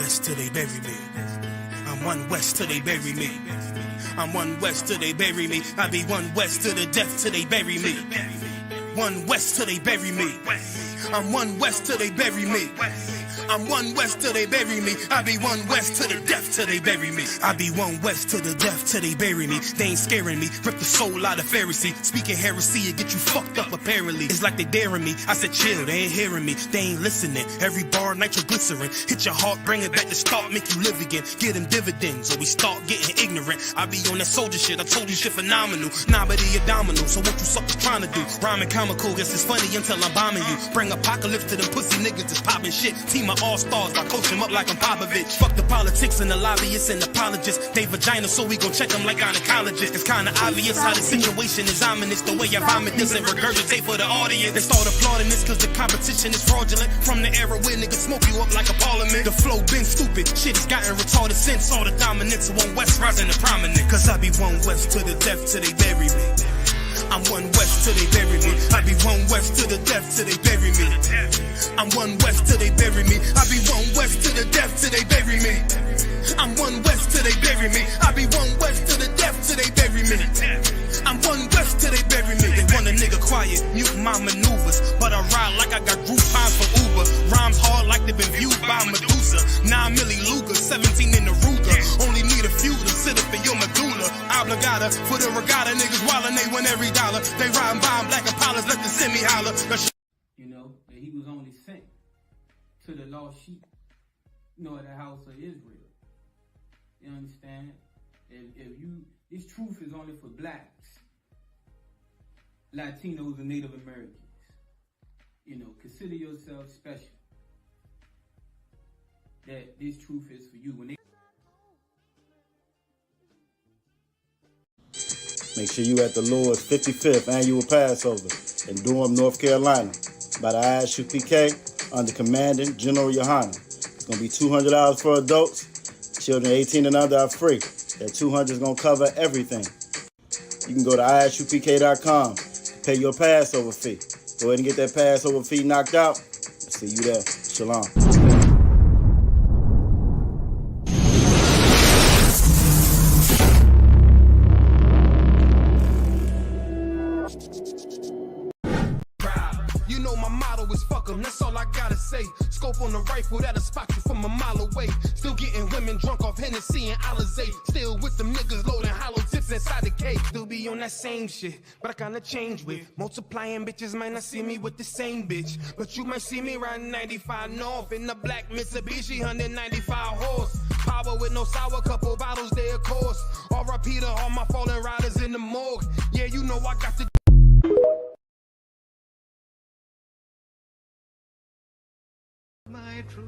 west till they bury me. I'm one west till they bury me. I'm one west till they bury me. I be one west to the death till they bury me. One west till they bury me. I'm one west till they bury me. I'm one west till they bury me. I be one west to the death till they bury me. I be one west to the death till they bury me. They ain't scaring me. Rip the soul out of Pharisee. Speaking heresy, it get you fucked up apparently. It's like they daring me. I said chill, they ain't hearing me. They ain't listening. Every bar nitroglycerin. Hit your heart, bring it back to start, make you live again. Get them dividends or we start getting ignorant. I be on that soldier shit. I told you shit phenomenal. Nah, but he abdominal. So what you suckers trying to do? Rhyming comical. Guess it's funny until I'm bombing you. Bring apocalypse to them pussy niggas that's popping shit. Team of all stars. I coach them up like I'm Popovich. Fuck the politics and the lobbyists and apologists. They vagina, so we gon' check them like gynecologists. It's kinda obvious how the situation is ominous. The way I vomit this and regurgitate for the audience. They start applauding this cause the competition is fraudulent. From the era where niggas smoke you up like a parliament. The flow been stupid. Shit has gotten retarded since all the dominance of one west rising to prominent. Cause I be one west to the death till they bury me. I'm one west till they bury me. I be one west to the death till they bury me. I'm one west till they bury me. I be one west to the death till they bury me. I'm one west till they bury me. I be one west to the death till they bury me. I'm one west till they bury me. They want a nigga quiet, mute my maneuvers, but I ride like I got Groupon for Uber. Rhymes hard like they been viewed by Medusa. 9 milli Luger, 17 in the Ruger. Only need a few to sit up in your medulla. Obligata for the regatta, niggas wildin', they win every dollar. They riding by in black Impalas, let the semi holler. You know, that he was only sent to the lost sheep, you know, the house of Israel. You understand? If you, this truth is only for blacks, Latinos, and Native Americans. You know, consider yourself special. That this truth is for you. When they Make sure you at the Lord's 55th annual Passover in Durham, North Carolina, by the ISUPK under Commandant General Yohana. It's going to be $200 for adults. Children 18 and under are free. That $200 is going to cover everything. You can go to ISUPK.com, pay your Passover fee. Go ahead and get that Passover fee knocked out. I'll see you there. Shalom. You know my motto is fuck 'em, that's all I gotta say. Scope on the rifle that'll spot you from a mile away. Still getting women drunk off Hennessy and Alizé. Still with them niggas loading hollow tips inside the cake. Still be on that same shit, but I kinda change with. Multiplying bitches might not see me with the same bitch, but you might see me riding 95 North in the black Mitsubishi 195 horse. Power with no sour, couple bottles there of course. R.I.P. to all my fallen riders in the morgue. Yeah, you know I got the my true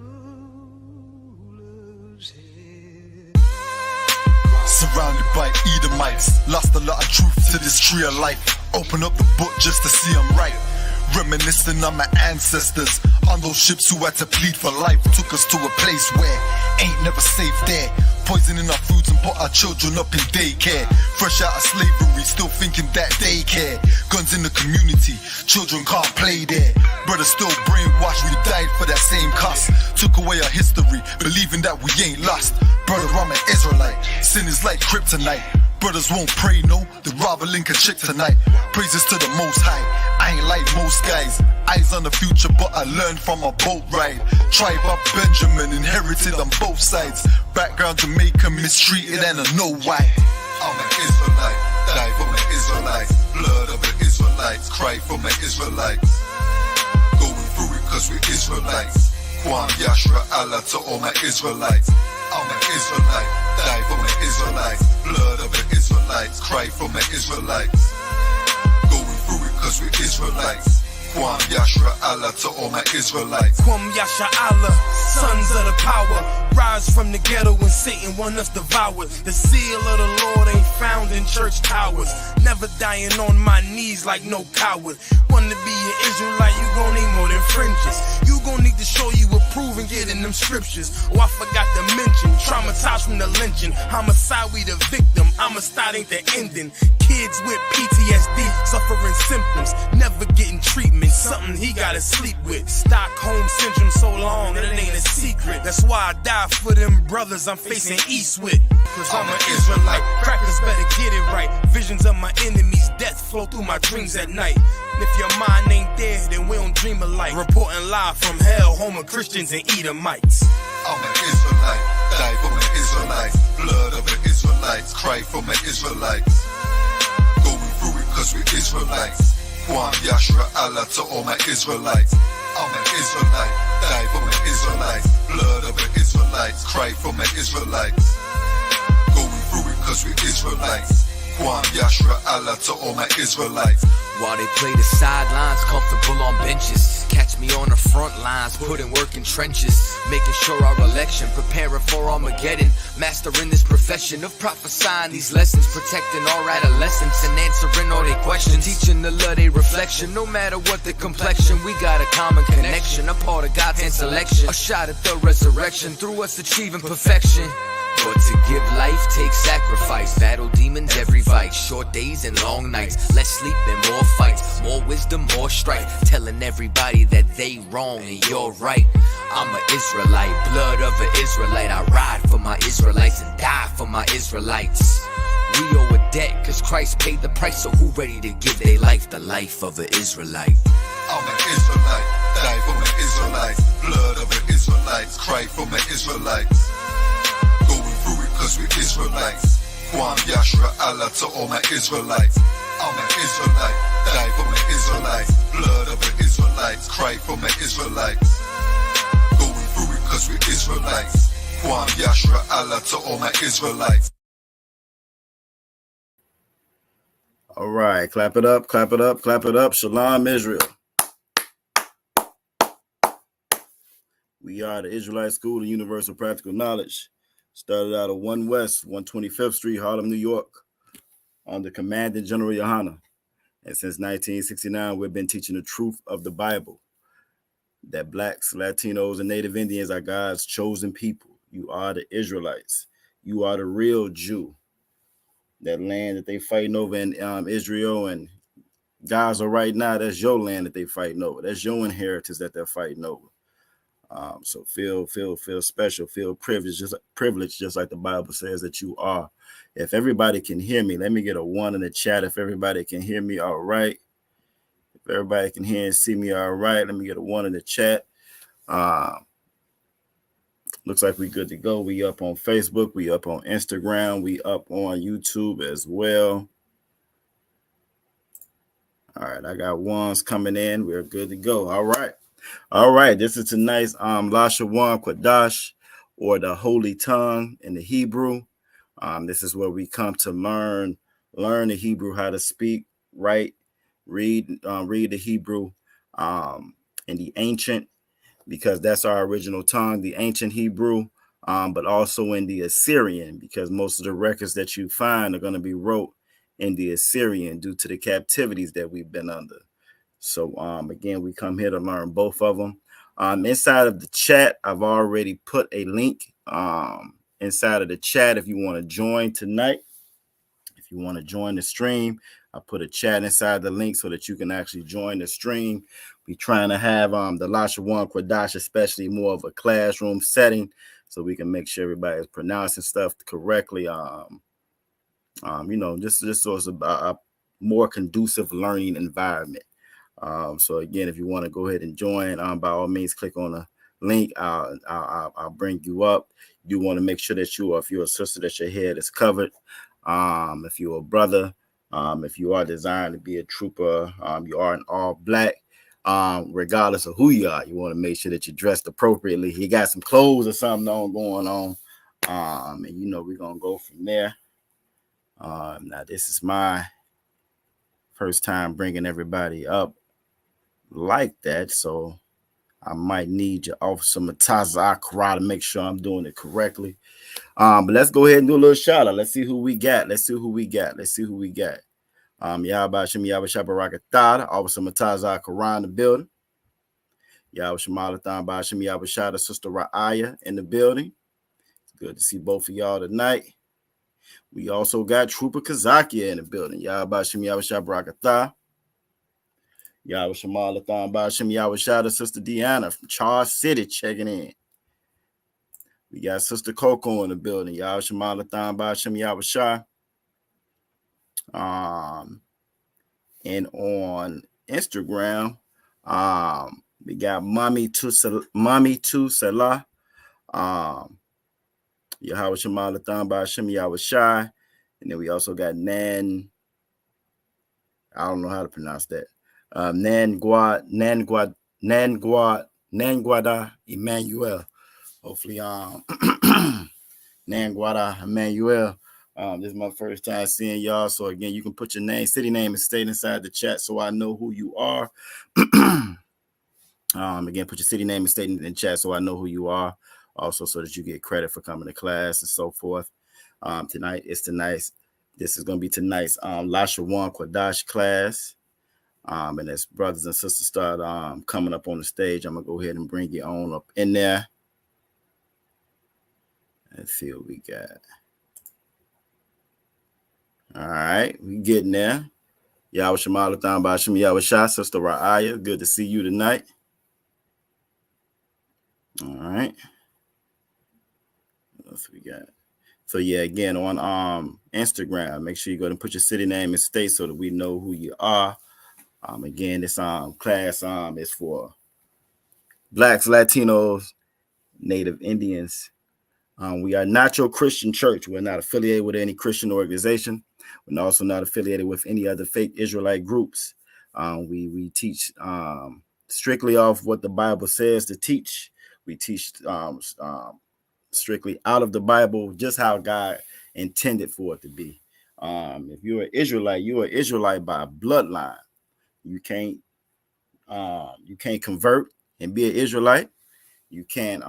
love's head. Surrounded by Edomites, lost a lot of truth to this tree of life. Open up the book just to see I'm right. Reminiscing on my ancestors, on those ships who had to plead for life. Took us to a place where ain't never safe there. Poisoning our foods and put our children up in daycare. Fresh out of slavery, still thinking that they care. Guns in the community, children can't play there. Brothers still brainwashed, we died for that same cost. Took away our history, believing that we ain't lost. Brother, I'm an Israelite, sin is like kryptonite. Brothers won't pray, no, they'd rather link a chick tonight. Praises to the Most High, I ain't like most guys. Eyes on the future, but I learned from a boat ride. Tribe of Benjamin, inherited on both sides. Background Jamaican, mistreated and I know why. I'm an Israelite, die for my Israelites. Blood of the Israelites, cry for my Israelites. Going through it cause we're Israelites. Kwam Yashra Allah to all my Israelites. I'm an Israelite, die for my Israelites. Blood of the Israelites, cry for my Israelites. Going through it cause we're Israelites. Kwam Yashra Allah to all my Israelites. Kwam Yasha Allah, sons of the power. Rise from the ghetto when Satan want us devoured. The seal of the Lord ain't found in church towers. Never dying on my knees like no coward. Wanna be an Israelite, you gon' need more than fringes. You gon' need to show you approve and get in the them scriptures. Oh, I forgot to mention, traumatized from the lynching. Homicide, we the victim. Homicide ain't the ending. Kids with PTSD, suffering symptoms, never getting treatment. Something he gotta sleep with. Stockholm syndrome so long that it ain't a secret. That's why I die for them brothers I'm facing east with. Cause I'm an Israelite. Crackers better get it right. Visions of my enemies, death flow through my dreams at night. And if your mind ain't there, then we don't dream alike. Reporting live from hell, home of Christians and Edomites. I'm an Israelite, die for my Israelites. Blood of the Israelites, cry for my Israelites. Going through it cause we're Israelites. Kwam Yashra Allah to all my Israelites. I'm an Israelite, die for my Israelites. Blood of the Israelites, cry for my Israelites. Going through it cause we're Israelites. Kwam Yashra Allah to all my Israelites. While they play the sidelines, comfortable on benches. Catch me on the front lines, putting work in trenches. Making sure our election, preparing for Armageddon. Mastering this profession of prophesying these lessons. Protecting our adolescents and answering all their questions. Teaching the love they reflection, no matter what the complexion. We got a common connection, a part of God's hand selection. A shot at the resurrection, through us achieving perfection. But to give life takes sacrifice. Battle demons every fight. Short days and long nights. Less sleep and more fights. More wisdom, more strife. Telling everybody that they wrong and you're right. I'm an Israelite, blood of an Israelite. I ride for my Israelites and die for my Israelites. We owe a debt cause Christ paid the price. So who ready to give their life the life of an Israelite? I'm an Israelite, die for my Israelites. Blood of the Israelites, cry for my Israelites. Going through it cause we're Israelites. Kwam Yashra Allah to all my Israelites. I'm an Israelite, die for my Israelites. Blood of the Israelites, cry for my Israelites. Going through it cause we're Israelites. Kwam Yashra Allah to all my Israelites. All right, clap it up, clap it up, clap it up. Shalom, Israel. We are the Israelite School of Universal Practical Knowledge. Started out of 1 West, 125th Street, Harlem, New York, under Commandant General Yohana. And since 1969, we've been teaching the truth of the Bible, that blacks, Latinos, and Native Indians are God's chosen people. You are the Israelites. You are the real Jew. That land that they fighting over in Israel and Gaza right now, that's your land that they fighting over. That's your inheritance that they're fighting over. So feel special, feel privileged, just like the Bible says that you are. If everybody can hear me, let me get a 1 in the chat. If everybody can hear me, all right. If everybody can hear and see me, all right. Let me get a 1 in the chat. Looks like we good to go. We up on Facebook. We up on Instagram. We up on YouTube as well. All right, I got 1s coming in. We're good to go. All right. All right, this is tonight's Lashawan Qadash, or the Holy Tongue in the Hebrew. This is where we come to learn the Hebrew, how to speak, write, read the Hebrew in the ancient, because that's our original tongue, the ancient Hebrew, but also in the Assyrian, because most of the records that you find are going to be wrote in the Assyrian due to the captivities that we've been under. So, again, we come here to learn both of them. Inside of the chat, I've already put a link inside of the chat if you want to join tonight. If you want to join the stream, I put a chat inside the link so that you can actually join the stream. We're trying to have the Lashawan Qadash, especially more of a classroom setting, so we can make sure everybody is pronouncing stuff correctly. Just so it's a more conducive learning environment. So again, if you want to go ahead and join, by all means, click on the link. I'll bring you up. You want to make sure that if you're a sister, that your head is covered. If you're a brother, if you are designed to be a trooper, you are an all black, regardless of who you are, you want to make sure that you're dressed appropriately. You got some clothes or something going on. And we're going to go from there. Now this is my first time bringing everybody up like that, so I might need your Officer Mataza Akra to make sure I'm doing it correctly. But let's go ahead and do a little shout out. Let's see who we got. Yabashim Yabashaba Rakatada, Officer Mataza Akra in the building. Yahweh Shemalathon Bashim Yahweh Shada, Sister Ra'aya in the building. It's good to see both of y'all tonight. We also got Trooper Kazakia in the building. Yahweh Bashim Yahweh Shabrakatha. Yahweh Shemalathon Bashim Yahweh Shada, Sister Deanna from Charles City checking in. We got Sister Coco in the building. Yahweh Shemalathon Bashim Yahweh Shah. And on Instagram, we got Mommy to Salah. Yahweh Shemalathon Bashim Yahweh Shai. And then we also got Nan. I don't know how to pronounce that. Nangwada Emmanuel. Hopefully, Nangwada Emmanuel. This is my first time seeing y'all. So again, you can put your name, city name, and state inside the chat so I know who you are. Again, put your city name and state in the chat so I know who you are. Also, so that you get credit for coming to class and so forth. This is going to be tonight's Lashawan Qadash class. And as brothers and sisters start coming up on the stage, I'm going to go ahead and bring you on up in there. Let's see what we got. All right, we getting there. Yahweh Shemalathon Bashim Yahweh Shah, Sister Ra'aya. Good to see you tonight. All right. What else we got? So yeah, again, on Instagram, make sure you go and put your city name and state so that we know who you are. Again, this class is for Blacks, Latinos, Native Indians. We are not your Christian church. We're not affiliated with any Christian organization. We're also not affiliated with any other fake Israelite groups. We teach strictly off what the Bible says to teach. We teach strictly out of the Bible, just how God intended for it to be. If you're an Israelite, you're an Israelite by bloodline. You can't convert and be an Israelite. You can't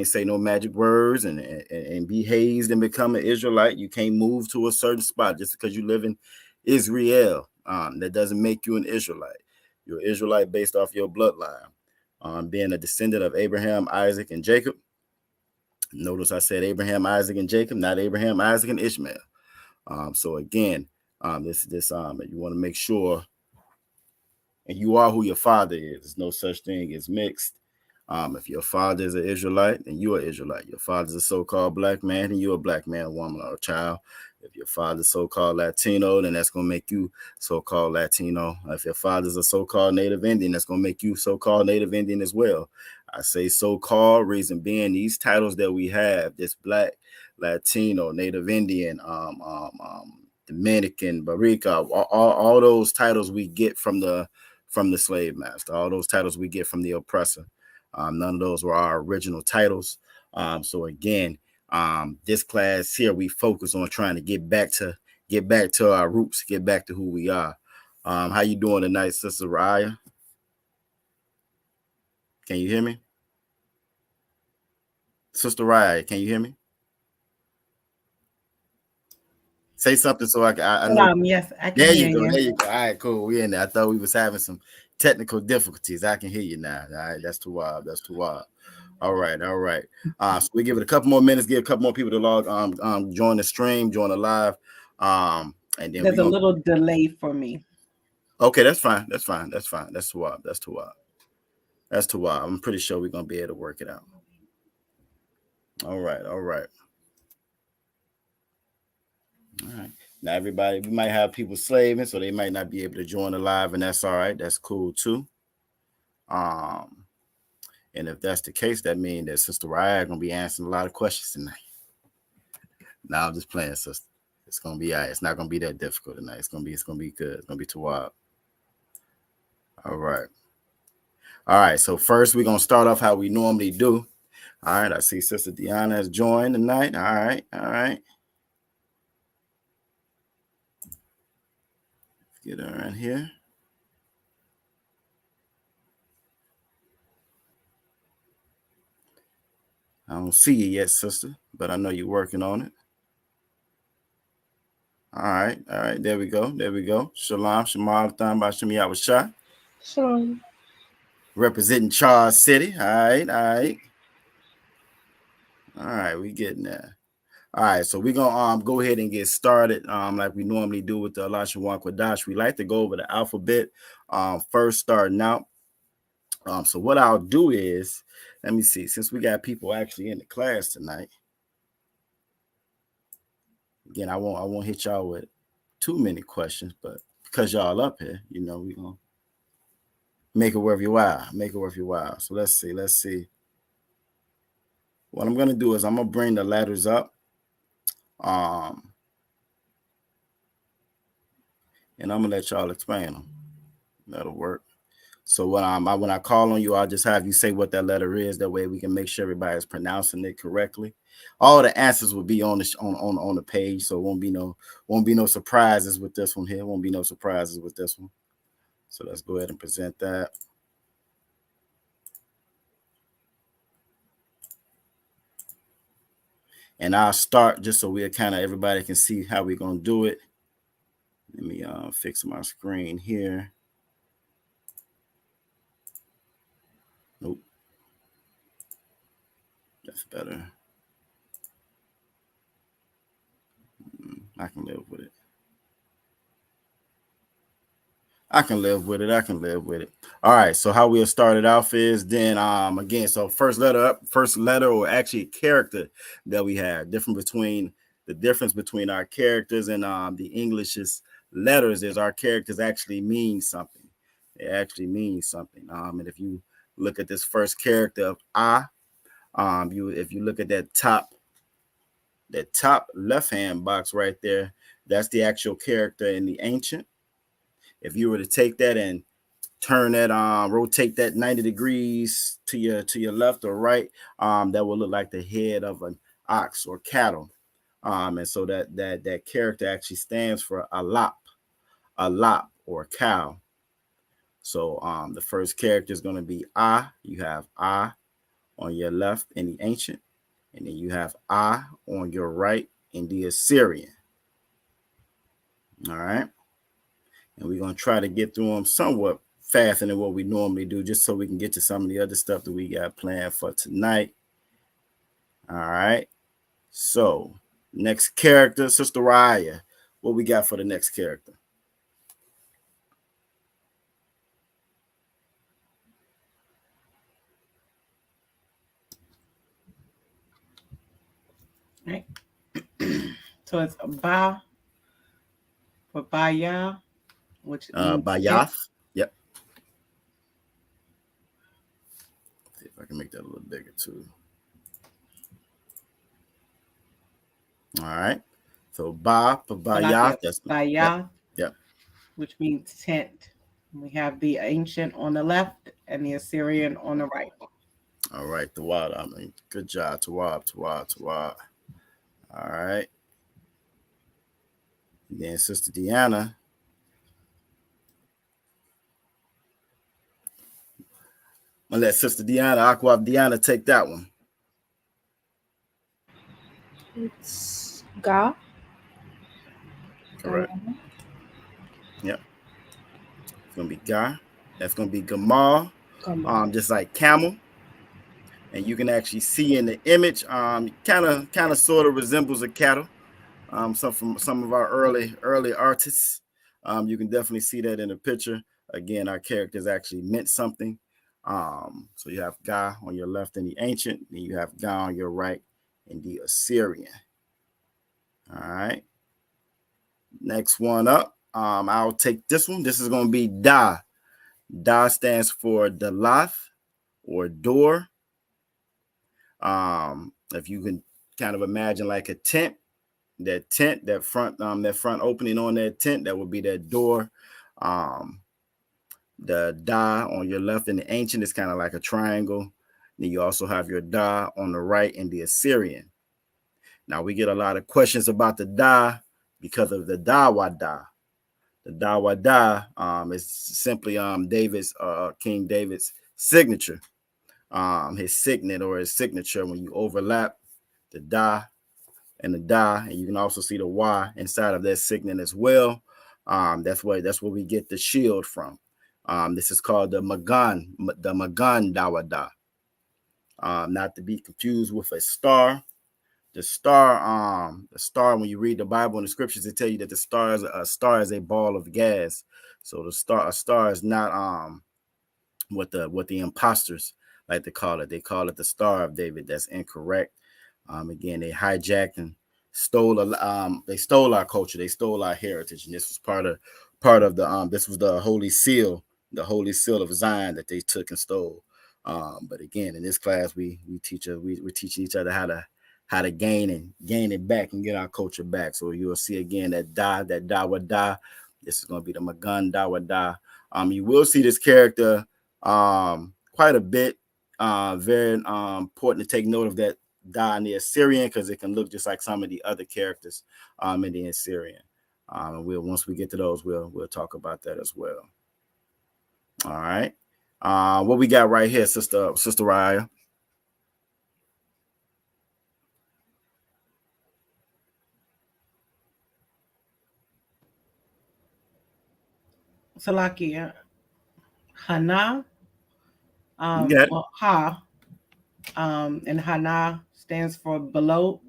say no magic words and be hazed and become an Israelite. You can't move to a certain spot just because you live in Israel. That doesn't make you an Israelite. You're an Israelite based off your bloodline. Being a descendant of Abraham, Isaac, and Jacob. Notice I said Abraham, Isaac, and Jacob, not Abraham, Isaac, and Ishmael. So again, you want to make sure, and you are who your father is. There's no such thing as mixed. If your father is an Israelite, then you're an Israelite. Your father's a so-called black man, then you're a black man, woman, or a child. If your father's so-called Latino, then that's going to make you so-called Latino. If your father's a so-called Native Indian, that's going to make you so-called Native Indian as well. I say so-called, reason being these titles that we have, this black, Latino, Native Indian, Dominican, Barica, all those titles we get from the slave master, all those titles we get from the oppressor. None of those were our original titles. So again, this class here, we focus on trying to get back to our roots, get back to who we are. How you doing tonight, Sister Raya? Can you hear me? Sister Raya, can you hear me? Say something so I know. Yes, I can there hear you go. you. There you go. All right, cool. We in there. I thought we was having some technical difficulties. I can hear you now. All right, that's too wild. That's too wild. All right. So we give it a couple more minutes, give a couple more people to log join the stream, join the live. And then there's a little delay for me. Okay, that's fine. That's too wild. I'm pretty sure we're gonna be able to work it out. All right. Now, everybody, we might have people slaving, so they might not be able to join the live, and that's all right. That's cool too. And if that's the case, that means that Sister Raya is gonna be answering a lot of questions tonight. Now I'm just playing, sister. It's gonna be all right. It's not gonna be that difficult tonight. It's gonna be good. It's gonna be too wild. All right. So first, we're gonna start off how we normally do. All right. I see Sister Deanna has joined tonight. All right. Get her in here. I don't see you yet, sister, but I know you're working on it. All right. There we go. Shalom, Shema, Bashim Yahweh Shah. Shalom. representing Charles City. All right. All right, we getting there. All right, so we're gonna go ahead and get started like we normally do with the Lashawan Qadash. We like to go over the alphabet first, starting out. So what I'll do is, let me see, since we got people actually in the class tonight. Again, I won't hit y'all with too many questions, but because y'all up here, you know, we're gonna make it worth your while. Make it worth your while. So let's see. What I'm gonna do is I'm gonna bring the letters up. And I'm gonna let y'all explain them. That'll work. So when I call on you, I'll just have you say what that letter is. That way we can make sure everybody's pronouncing it correctly. All the answers will be on the page, so it won't be no surprises with this one here. Won't be no surprises with this one. So let's go ahead and present that. And I'll start just so everybody can see how we're gonna do it. Let me fix my screen here. Nope. That's better. I can live with it. I can live with it. All right. So how we'll start it off is then again. So first letter or actually character that we have. The difference between our characters and the English's letters is our characters actually mean something. They actually mean something. And if you look at this first character of I, if you look at that top left hand box right there, that's the actual character in the ancient. If you were to take that and turn that rotate that 90 degrees to your left or right, that will look like the head of an ox or cattle. And so that character actually stands for a lop or cow. So the first character is going to be I. You have I on your left in the ancient, and then you have I on your right in the Assyrian. All right. And we're going to try to get through them somewhat faster than what we normally do, just so we can get to some of the other stuff that we got planned for tonight. All right. So next character, Sister Raya. What we got for the next character? Right. So it's Ba for Baya, which means Bayath. Yep. See if I can make that a little bigger too. All right. So Ba for Bayath. That's Baya, yep. which means tent. We have the ancient on the left and the Assyrian on the right. All right, Tawad. I mean, good job, Tawad. All right. And then Sister Deanna. I'm gonna let Sister Aqua Deanna, take that one. It's Ga. Correct. Yep. It's gonna be Ga. That's gonna be Gamal. Just like camel. And you can actually see in the image, kind of sort of resembles a cattle. From some of our early artists. You can definitely see that in the picture. Again, our characters actually meant something. So you have Ga on your left in the ancient, and you have Ga on your right in the Assyrian. All right. Next one up. I'll take this one. This is going to be Da. Da stands for Dalath or door. If you can kind of imagine like a tent, that front opening on that tent, that would be that door. The Da on your left in the ancient is kind of like a triangle. Then you also have your Da on the right in the Assyrian. Now we get a lot of questions about the Da because of the Dawada. The Dawada is simply King David's signature. His signet or his signature when you overlap the Da and the Da, and you can also see the Y inside of that signet as well. That's where we get the shield from. This is called the Magan Dawada. Not to be confused with a star. The star, when you read the Bible and the scriptures, it tell you that a star is a ball of gas. So a star is not what the imposters like to call it. They call it the Star of David. That's incorrect. Again, they hijacked and they stole our culture. They stole our heritage, and this was part of the this was the holy seal of Zion that they took and stole. But again, in this class, we're teaching each other how to gain it back and get our culture back. So you will see again that Dawada. This is going to be the Magan Dawada. You will see this character quite a bit. Very important to take note of that Da in the Assyrian, because it can look just like some of the other characters in the Assyrian. And once we get to those, we'll talk about that as well. All right. What we got right here, Sister Raya? Salakia. Hana. Yeah. Well, Ha. And Hana stands for behold.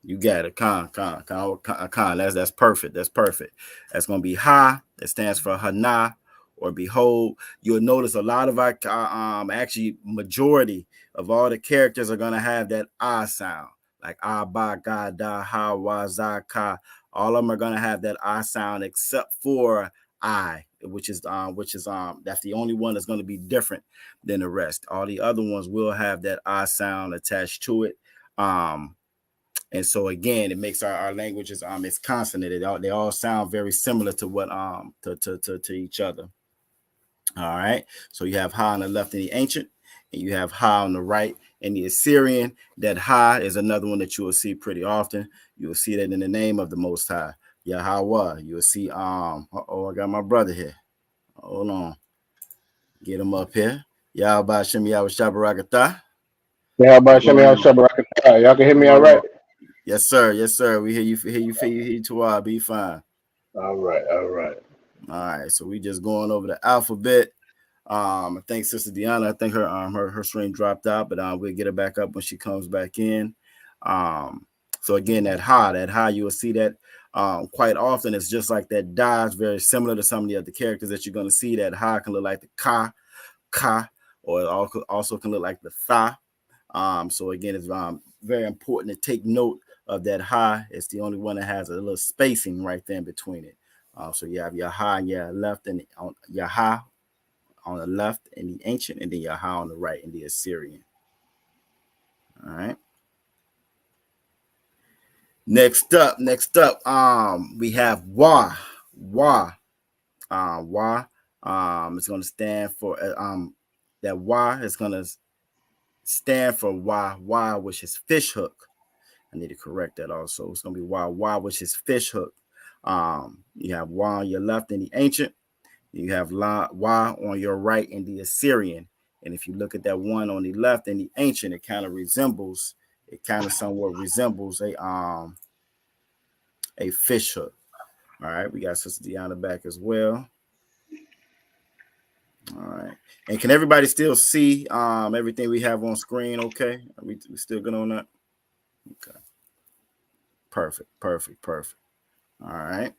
You got it. Khan. That's perfect. That's perfect. That's going to be Ha. That stands for Hana or behold. You'll notice a lot of our actually majority of all the characters are going to have that I sound, like Ba, Ga, Da, Ha, Wa, Za, Ka. All of them are going to have that I sound except for I, which is that's the only one that's going to be different than the rest. All the other ones will have that I sound attached to it. And so again, it makes our languages it's consonant. They all sound very similar to what to each other. All right. So you have Ha on the left in the ancient, and you have Ha on the right in the Assyrian. That Ha is another one that you will see pretty often. You will see that in the name of the Most High, Yahweh. You will see I got my brother here. Hold on. Get him up here. Yahweh Shem Yahweh Shabarakatah. Yeah, y'all can hear me all right? Yes, sir. Yes, sir. We hear you too. Be fine. All right. All right. So we just going over the alphabet. I think Sister Deanna, I think her stream dropped out, but we'll get her back up when she comes back in. So again, that ha, you will see that quite often. It's just like that da. It's very similar to some of the other characters that you're going to see. That ha can look like the ka, or it also can look like the tha. So again, it's very important to take note of that ha. It's the only one that has a little spacing right there in between it. So you have your ha on your left and your ha on the left in the ancient, and then your ha on the right in the Assyrian. All right. Next up, we have wa. Wa. It's going to stand for that wa is going to stand for wa, which is fish hook. I need to correct that also. It's going to be wa, which is fish hook. You have wa on your left in the ancient. You have wa on your right in the Assyrian. And if you look at that one on the left in the ancient, it kind of somewhat resembles a fish hook. All right, we got Sister Deanna back as well. All right. And can everybody still see everything we have on screen? Okay. Are we still good on that? Okay. Perfect. All right.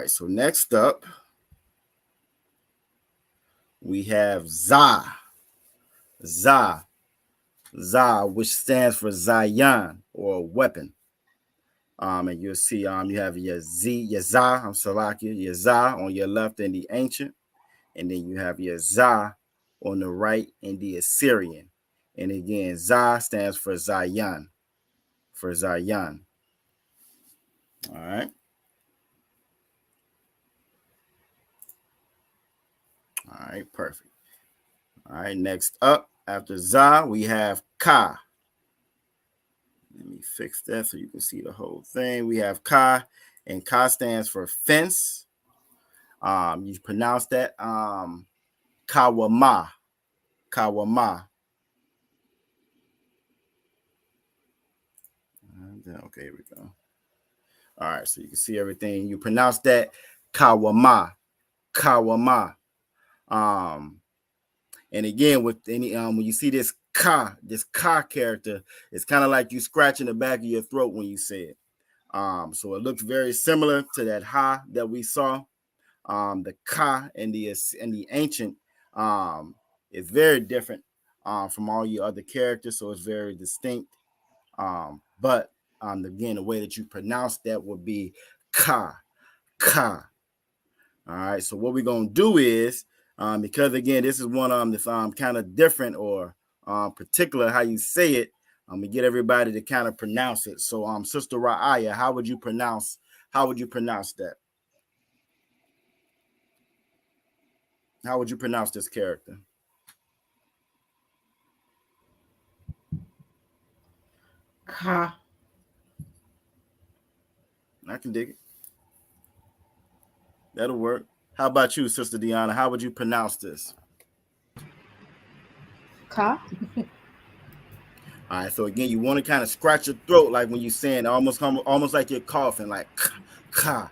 So next up, we have Za, which stands for Zion or weapon. And you'll see you have your Za, your Za on your left in the ancient, and then you have your Za on the right in the Assyrian. And again, Za stands for Zion. All right. All right, perfect. All right, next up, after Za, we have Ka. Let me fix that so you can see the whole thing. We have Ka, and Ka stands for fence. You pronounce that Kawama. Okay, here we go. All right, so you can see everything. You pronounce that Kawama, Kawama. And again, with any when you see this ka character, it's kind of like you scratching the back of your throat when you say it. So it looks very similar to that ha that we saw. The ka and the ancient is very different from all your other characters, so it's very distinct. But again, the way that you pronounce that would be ka. All right. So what we're gonna do is, because again, this is one that's kind of different or particular how you say it. We get everybody to kind of pronounce it. So Sister Ra'aya, how would you pronounce that? How would you pronounce this character? Ka. I can dig it. That'll work. How about you, Sister Deanna? How would you pronounce this? Ka. All right. So again, you want to kind of scratch your throat, like when you're saying almost like you're coughing, like ka.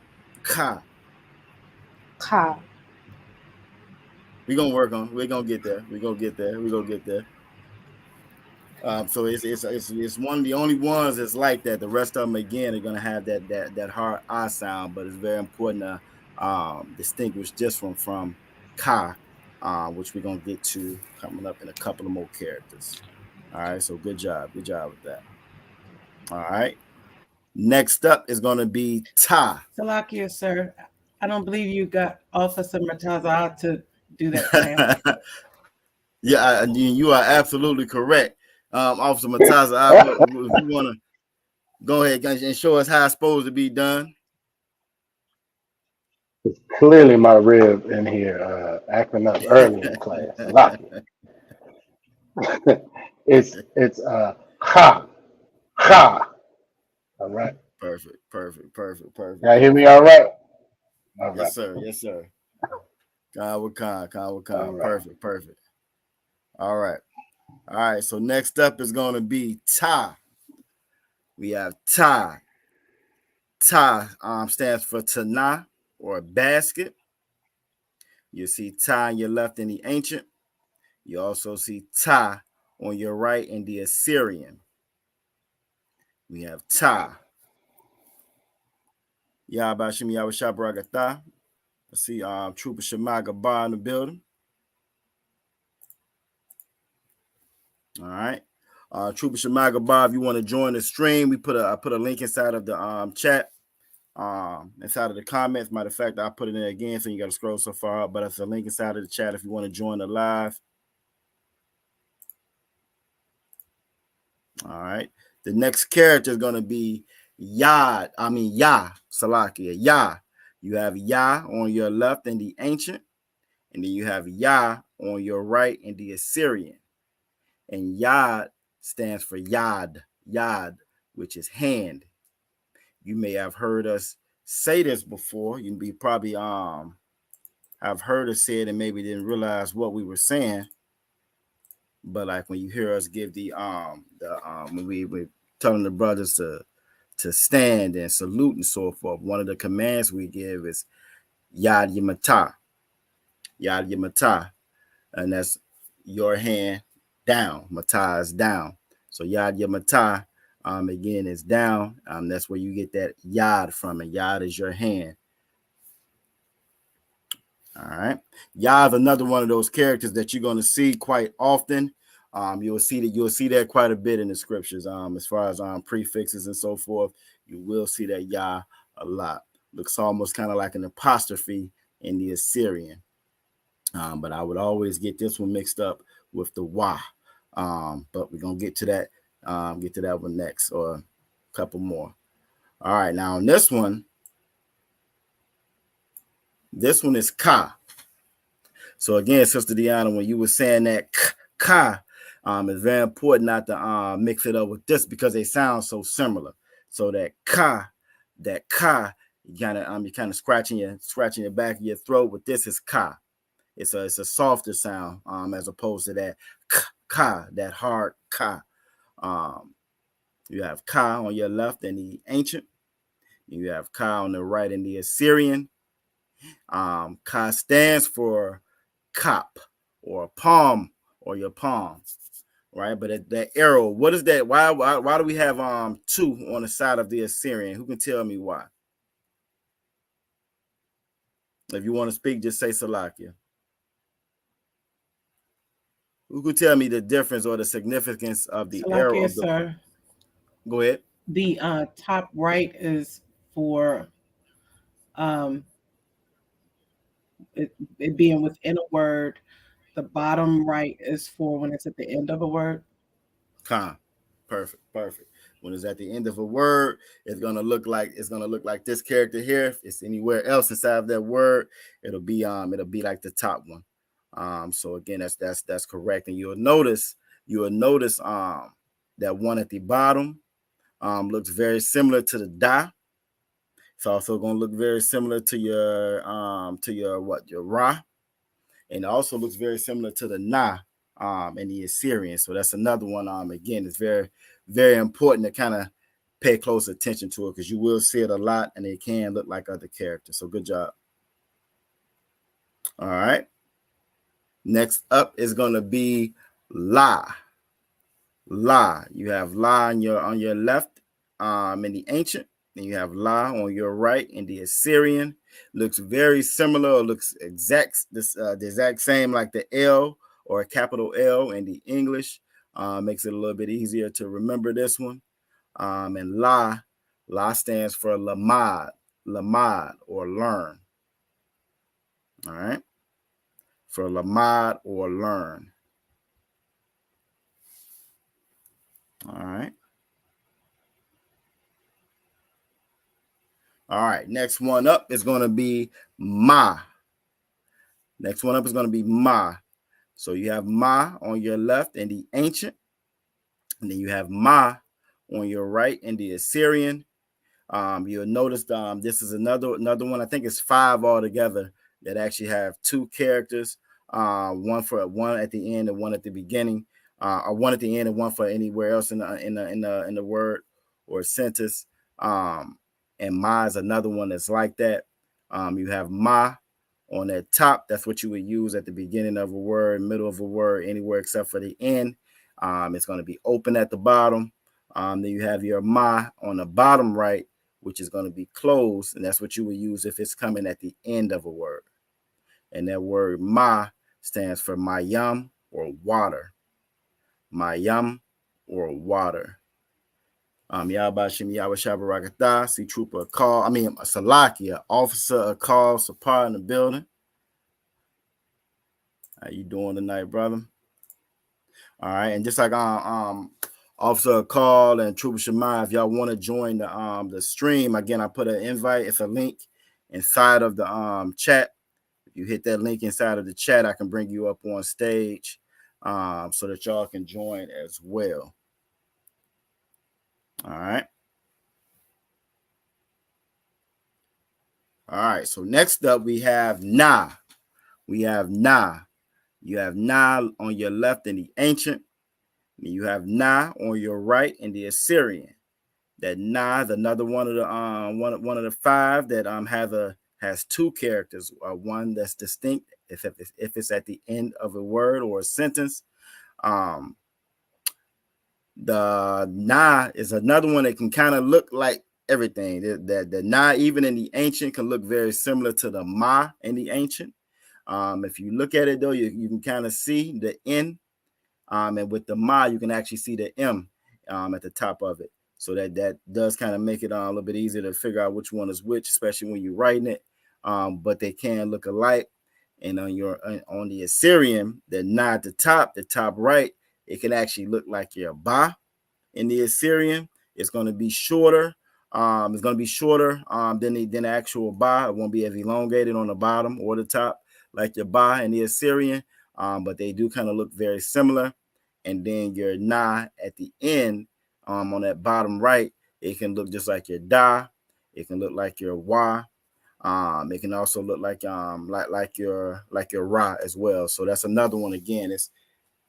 We're gonna work on. We're gonna get there. So it's one of the only ones that's like that. The rest of them again are gonna have that hard I sound, but it's very important to distinguish this one from ka, which we're gonna get to coming up in a couple of more characters. All right, so good job with that. All right, next up is gonna be ta. Salakia, sir. I don't believe you got Officer Mataza to do that sound. Yeah, you are absolutely correct, Officer Mataza. If you want to go ahead and show us how it's supposed to be done. It's clearly my rib in here acting up early in class. It's ha. All right. Perfect. Y'all hear me all right? All Yes, right. sir. Khan. All right. Perfect. All right. So next up is going to be ta. We have ta. Ta stands for tana or basket. You see ta on your left in the ancient. You also see ta on your right in the Assyrian. We have ta. Yabashim Yawashabaragata. I see Trooper Shamaga Bar in the building. All right. Trooper Shamaga Bar, if you want to join the stream, I put a link inside of the chat. Inside of the comments. Matter of fact, I'll put it in again, so you got to scroll so far up, but it's a link inside of the chat if you want to join the live. All right. The next character is going to be Yah, Salakia, Yah. You have Yah on your left in the ancient, and then you have Yah on your right in the Assyrian. And Yad stands for Yad, which is hand. You may have heard us say this before. You be probably have heard us say it and maybe didn't realize what we were saying. But like when you hear us give when we were telling the brothers to stand and salute and so forth, one of the commands we give is Yad Yamata, and that's your hand down. Mata is down. So Yad Yamata, again, is down. That's where you get that Yad from, and Yad is your hand. All right. Yad is another one of those characters that you're going to see quite often. You'll see that quite a bit in the scriptures. As far as prefixes and so forth, you will see that Yah a lot. Looks almost kind of like an apostrophe in the Assyrian. But I would always get this one mixed up with the Wah. But we're gonna get to that one next, or a couple more. All right, now on this one is Ka. So again, Sister Deanna, when you were saying that Ka, it's very important not to mix it up with this because they sound so similar. So that Ka, you kind of scratching your back of your throat. But this is Ka. It's a softer sound as opposed to that Ka, that hard Ka. You have Ka on your left in the ancient. You have Ka on the right in the Assyrian. Ka stands for cop or palm or your palm, right? But that arrow, what is that? Why do we have 2 on the side of the Assyrian? Who can tell me why? If you want to speak, just say Salakia. Who could tell me the difference or the significance of the arrow Salakia, of the? sir. Go ahead. The top right is for it being within a word. The bottom right is for when it's at the end of a word. Perfect. When it's at the end of a word, it's gonna look like this character here. If it's anywhere else inside of that word, it'll be like the top one. So again, that's correct. And you'll notice that one at the bottom looks very similar to the da. It's also gonna look very similar to your ra, and it also looks very similar to the na in the Assyrian. So that's another one. Again, it's very, very important to kind of pay close attention to it because you will see it a lot and it can look like other characters. So good job. All right. Next up is going to be La. You have La on your left in the ancient, and you have La on your right in the Assyrian. Looks very similar, looks the exact same like the L or a capital L in the English. Makes it a little bit easier to remember this one. And La stands for lamad or learn. All right. For lamad or learn. All right. All right. Next one up is going to be Ma. So you have Ma on your left in the ancient, and then you have Ma on your right in the Assyrian. You'll notice this is another one. I think it's 5 altogether that actually have 2 characters. One at the end and one at the beginning, or one at the end and one for anywhere else in the word or sentence. And Ma is another one that's like that. You have Ma on that top. That's what you would use at the beginning of a word, middle of a word, anywhere except for the end. It's going to be open at the bottom. Then you have your Ma on the bottom right, which is going to be closed, and that's what you would use if it's coming at the end of a word. And that word Ma stands for mayam or water. Mayam or water. Yabashim Yawashabarakata, see trooper call. Salakia, officer a call, Sapar in the building. How you doing tonight, brother? All right, and just like Officer Call and Trooper Shema, if y'all want to join the stream, again, I put an invite. It's a link inside of the chat. If you hit that link inside of the chat, I can bring you up on stage so that y'all can join as well. All right. All right. So next up, we have Na. You have Na on your left in the ancient. You have Na on your right in the Assyrian. That Na is another one of the 5 that has 2 characters. One that's distinct if it's at the end of a word or a sentence. The Na is another one that can kind of look like everything. The Na, even in the ancient, can look very similar to the Ma in the ancient. If you look at it though, you can kind of see the N. And with the Ma, you can actually see the M at the top of it. So that does kind of make it a little bit easier to figure out which one is which, especially when you're writing it. But they can look alike. And on the Assyrian, the Na at the top right, it can actually look like your Ba. In the Assyrian, it's going to be shorter. Than the actual Ba. It won't be as elongated on the bottom or the top like your Ba in the Assyrian. But they do kind of look very similar. And then your Na at the end, on that bottom right, it can look just like your Da. It can look like your Wa. It can also look like your Ra as well. So that's another one. Again, it's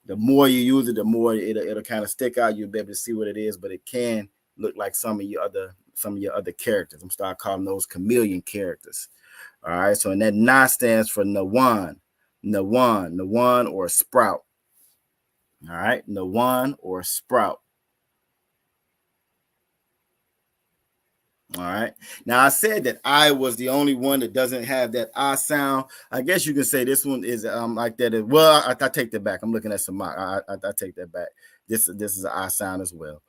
the more you use it, the more it'll kind of stick out. You'll be able to see what it is, but it can look like some of your other characters. I'm starting calling those chameleon characters. All right. So and that Na stands for Nawan, Nawan or sprout. All right, Nawan or sprout. All right. Now I said that I was the only one that doesn't have that I sound. I guess you can say this one is like that. Well, I take that back. I'm looking at some. I take that back. This is an I sound as well.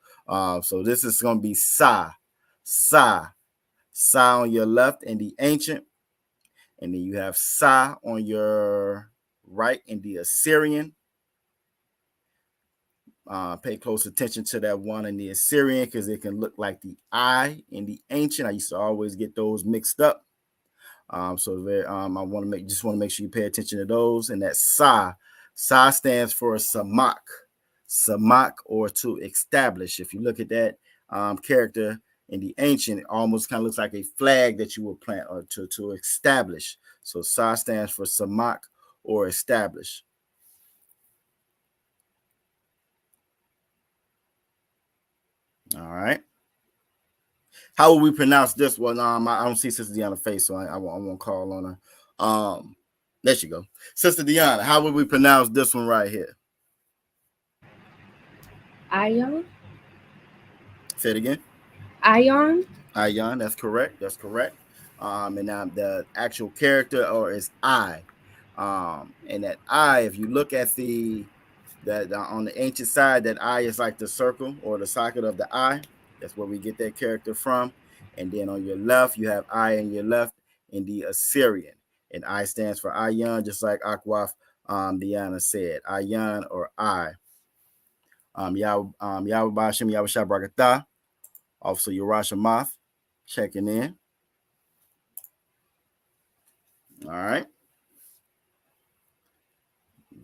So this is going to be sa, sa on your left in the ancient, and then you have sa on your right in the Assyrian. Pay close attention to that one in the Assyrian because it can look like the I in the ancient. I used to always get those mixed up. So very, I want to make sure you pay attention to those. And that Sa stands for Samak, or to establish. If you look at that character in the ancient, it almost kind of looks like a flag that you will plant or to establish. So Sa stands for Samak or establish. All right. How will we pronounce this one? I don't see Sister Deanna's face, so I won't call on her. There she go. Sister Deanna, how would we pronounce this one right here? Ion. Say it again. Ion. Ion, that's correct. That's correct. And now the actual character or is I. And that I, if you look at that on the ancient side, that I is like the circle or the socket of the eye. That's where we get that character from. And then on your left, you have I in your left in the Assyrian. And I stands for Ayan, just like Akwaf Diana said. Ayan or I. Yahweh Bashem, Yahweh Shabrakatah. Also, Yerusha Moth checking in. All right.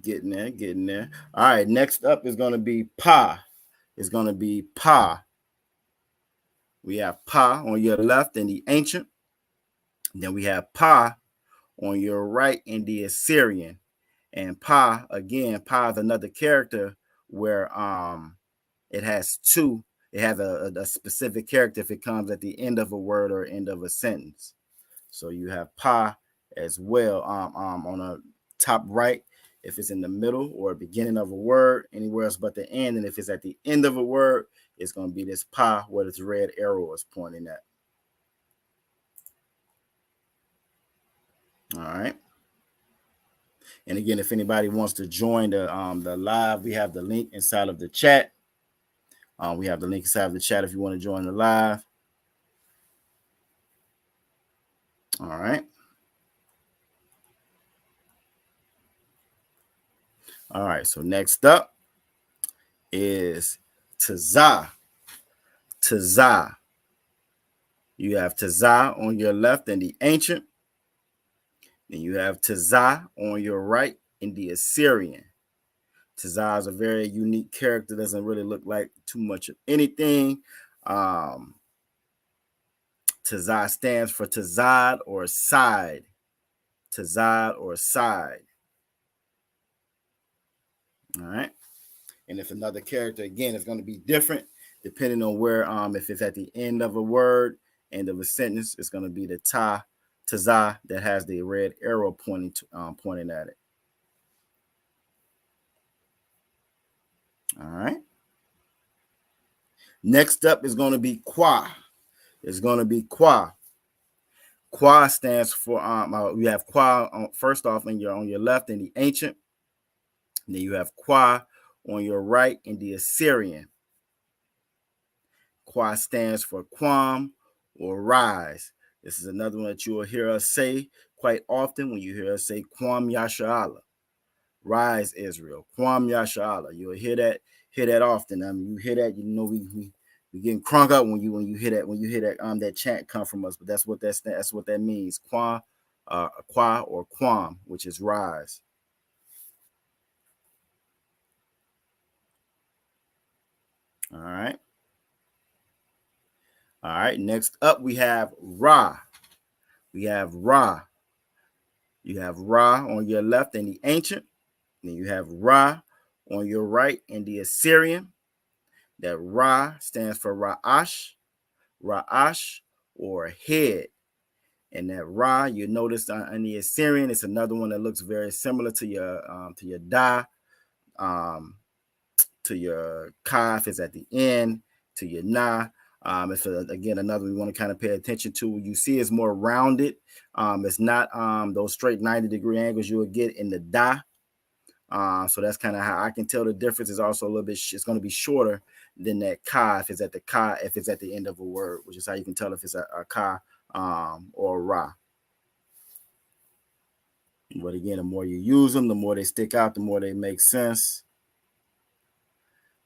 Getting there. All right. Next up is going to be Pa. It's going to be Pa. We have Pa on your left in the ancient. Then we have Pa on your right in the Assyrian. And Pa, again, Pa is another character where it has two. It has a specific character if it comes at the end of a word or end of a sentence. So you have Pa as well on the top right if it's in the middle or beginning of a word, anywhere else but the end. And if it's at the end of a word, it's going to be this Pa where this red arrow is pointing at. All right. And again, if anybody wants to join the live, we have the link inside of the chat. We have the link inside of the chat if you want to join the live. All right. All right. So next up is Tazah. Tazah. You have Tazah on your left in the ancient. Then you have Tazah on your right in the Assyrian. Tazah is a very unique character. Doesn't really look like too much of anything. Tazah stands for Tazad or side. Tazad or side. All right. And if another character, again, is going to be different depending on where, if it's at the end of a word, end of a sentence, it's going to be the Tazah that has the red arrow pointing at it. All right. Next up is going to be Kwa. It's going to be Kwa. Kwa stands for we have Kwa first off on your left in the ancient. And then you have Kwa on your right in the Assyrian. Kwa stands for Quam or rise. This is another one that you will hear us say quite often when you hear us say Quam Yasha'Allah. Rise, Israel. Quam Yasha'Allah. You'll hear that often. You hear that, you know we getting crunk up when you hear that that chant come from us. But that's what that means. Qua or Quam, which is rise. All right. All right. Next up, we have Ra. We have Ra. You have Ra on your left in the ancient. Then you have Ra on your right in the Assyrian. That Ra stands for Ra'ash or head. And that Ra, you notice in the Assyrian, it's another one that looks very similar to your Da, to your Kaf is at the end, to your Na. It's again another we want to kind of pay attention to. You see, it's more rounded. It's not those straight 90-degree angles you would get in the Da. So that's kind of how I can tell the difference. Is also a little bit. It's going to be shorter than that Ka if it's at the Ka if it's at the end of a word, which is how you can tell if it's a Ka or a Ra. But again, the more you use them, the more they stick out, the more they make sense.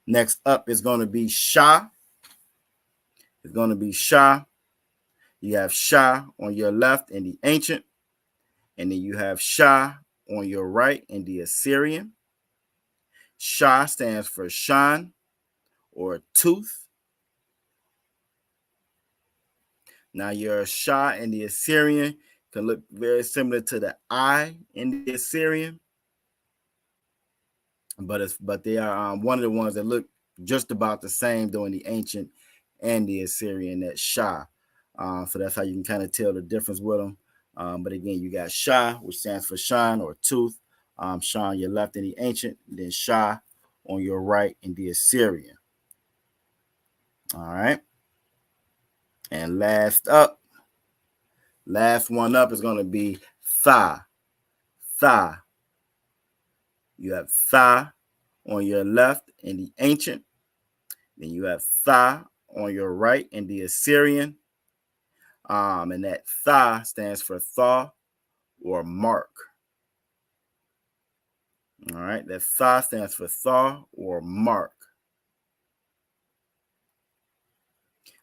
Next up is going to be Sha. It's going to be Sha. You have Sha on your left in the ancient, and then you have Sha on your right in the Assyrian. Sha stands for shan or tooth. Now your Sha in the Assyrian can look very similar to the I in the Assyrian, but they are one of the ones that look just about the same though in the ancient and the Assyrian, that Sha. So that's how you can kind of tell the difference with them. But again, you got Sha, which stands for shan or tooth. Sha on your left in the ancient, then Sha on your right in the Assyrian. All right. And last one up is going to be Tha. Tha. You have Tha on your left in the ancient. Then you have Tha on your right in the Assyrian. And that Tha stands for Thaw or mark. All right, that Tha stands for Thaw or mark.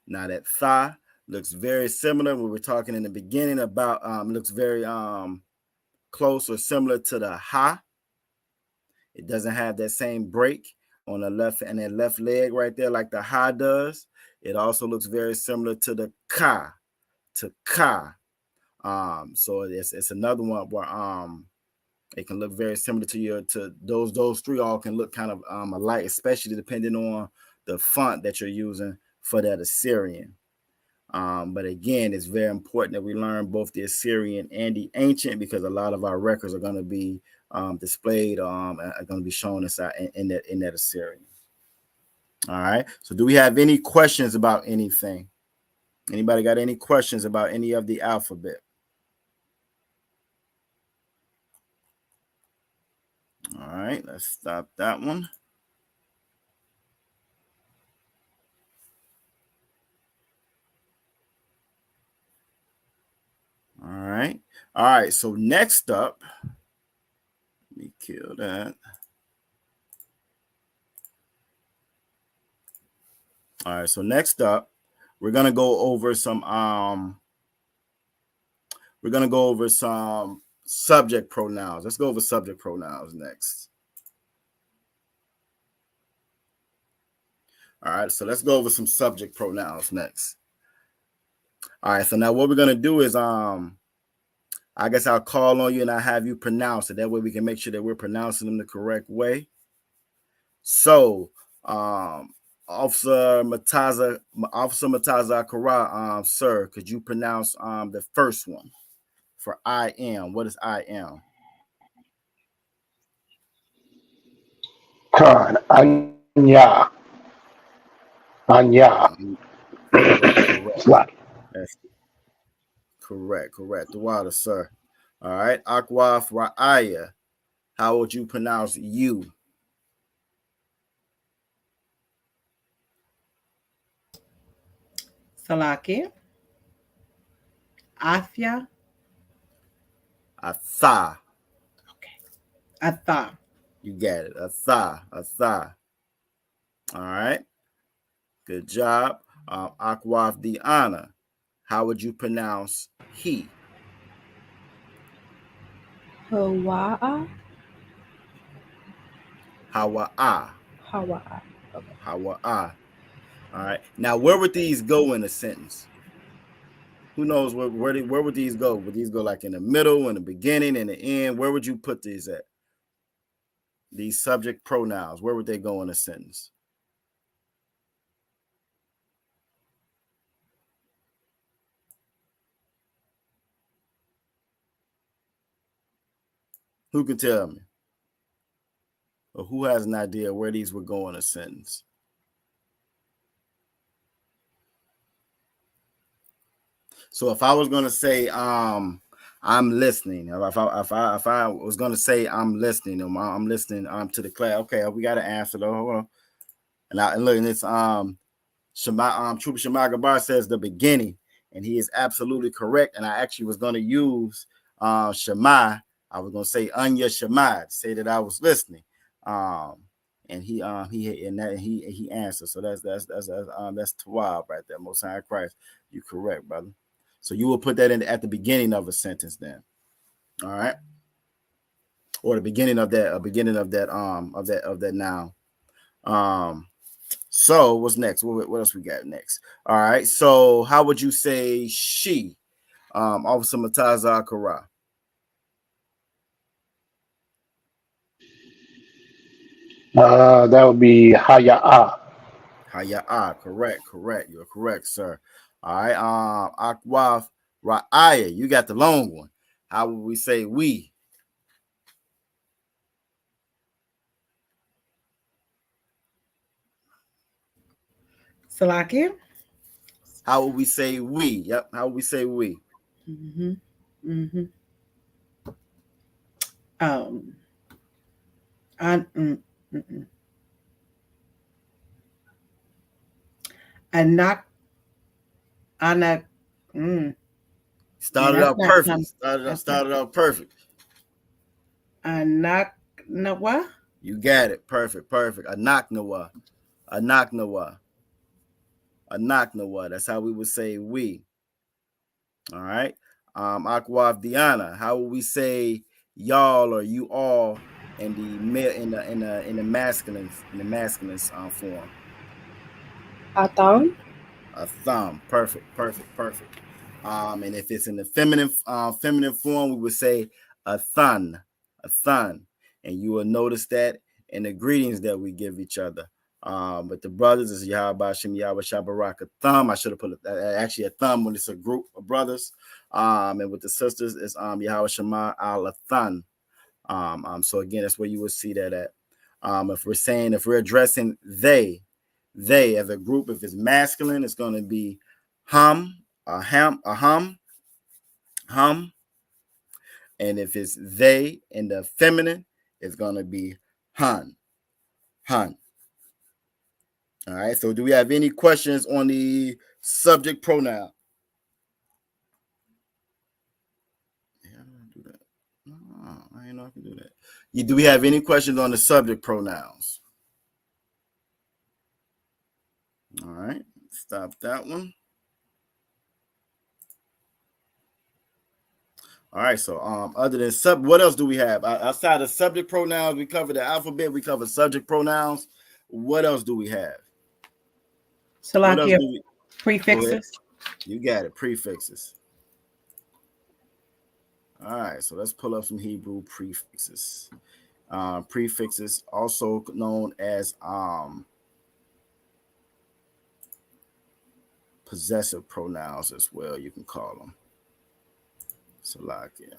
Now that Tha looks very similar. We were talking in the beginning about looks very close or similar to the Ha. It doesn't have that same break on the left and that left leg right there like the Ha does. It also looks very similar to the Ka, to Ka. So it's another one where it can look very similar to those three. All can look kind of alike, especially depending on the font that you're using for that Assyrian. But again, it's very important that we learn both the Assyrian and the ancient, because a lot of our records are going to be displayed, are going to be shown inside in that Assyrian. All right. So do we have any questions about anything? Anybody got any questions about any of the alphabet? All right, let's stop that one. All right. All right. So next up, let me kill that. All right. So next up, we're gonna go over some subject pronouns. Let's go over subject pronouns next. All right. So let's go over some subject pronouns next. All right. So now what we're gonna do is I guess I'll call on you and I'll have you pronounce it. That way we can make sure that we're pronouncing them the correct way. So, Officer Mataza Akara, sir, could you pronounce the first one for I am? What is I am? Khan, Anya. Anya. Correct. Slap. That's correct. The water, sir. All right. Akwaf Ra'aya. How would you pronounce you? Salaki. Afia. Atha. Okay. Atha. You got it. Atha. All right. Good job. Akwaf Diana. How would you pronounce he? Hawa'a. Hawa'a. Hawa'a. Okay. Hawa'a. All right. Now, where would these go in a sentence? Who knows where would these go? Would these go like in the middle, in the beginning, in the end? Where would you put these at? These subject pronouns, where would they go in a sentence? Who can tell me? Or who has an idea where these would go in a sentence? So if I was gonna say I'm listening, if I was gonna say I'm listening to the class. Okay, we got to answer though. Hold on. And look, and it's Trooper Shema Gabar says the beginning, and he is absolutely correct. And I actually was gonna use Shema. I was gonna say Anya Shema to say that I was listening. And he answered. So that's Tawab right there. Most High Christ. You correct, brother. So you will put that in at the beginning of a sentence then. All right. Or the beginning of that noun. So what's next? What else we got next? All right. So how would you say she? Officer Mataza Kara. That would be Haya'ah. Haya'ah. Correct. You're correct, sir. All right. Akwaf Ra'aya. You got the long one. How would we say we? Salakia. How would we say we? Yep. How would we say we? Mm-hmm. Anak. Started out perfect. Started out perfect. Anak Nawa. You got it. Perfect. Anak Nawa. That's how we would say we. All right. Akwaf Diana. How would we say y'all or you all in the masculine form? A thumb. A thumb. Perfect. And if it's in the feminine form, we would say a thun. And you will notice that in the greetings that we give each other. But the brothers is Yahweh Shem Yahweh Shabarak, a thumb. I should have put actually a thumb when it's a group of brothers. And with the sisters is Yahweh Shema al Thun. So again, that's where you would see that at. If we're addressing they as a group, if it's masculine, it's going to be hum. And if it's they in the feminine, it's gonna be hun. All right. So, do we have any questions on the subject pronoun? Yeah, I do that. No, I ain't know I can do that. Do we have any questions on the subject pronouns? All right. Stop that one. All right, so other than what else do we have outside of subject pronouns? We covered the alphabet. We covered subject pronouns. What else do we have? Salakia. Prefixes. You got it. Prefixes. All right, so let's pull up some Hebrew prefixes. Prefixes, also known as possessive pronouns as well. You can call them. Salakia.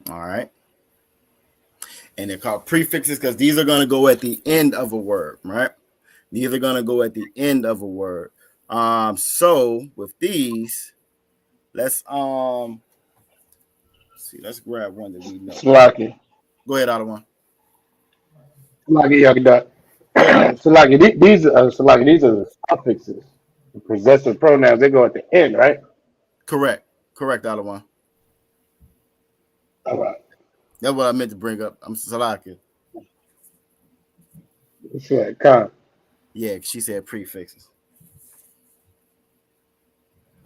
All right. And they're called prefixes because these are going to go at the end of a word, right? These are going to go at the end of a word. So with these, let's see. Let's grab one that we know. Salaki. Go ahead, Ottawa. Salaki Yagda. Salaki, these are the suffixes. The possessive pronouns, they go at the end, right? Correct, Ottawa. All right. That's what I meant to bring up. I'm Salaki. Yeah, she said prefixes.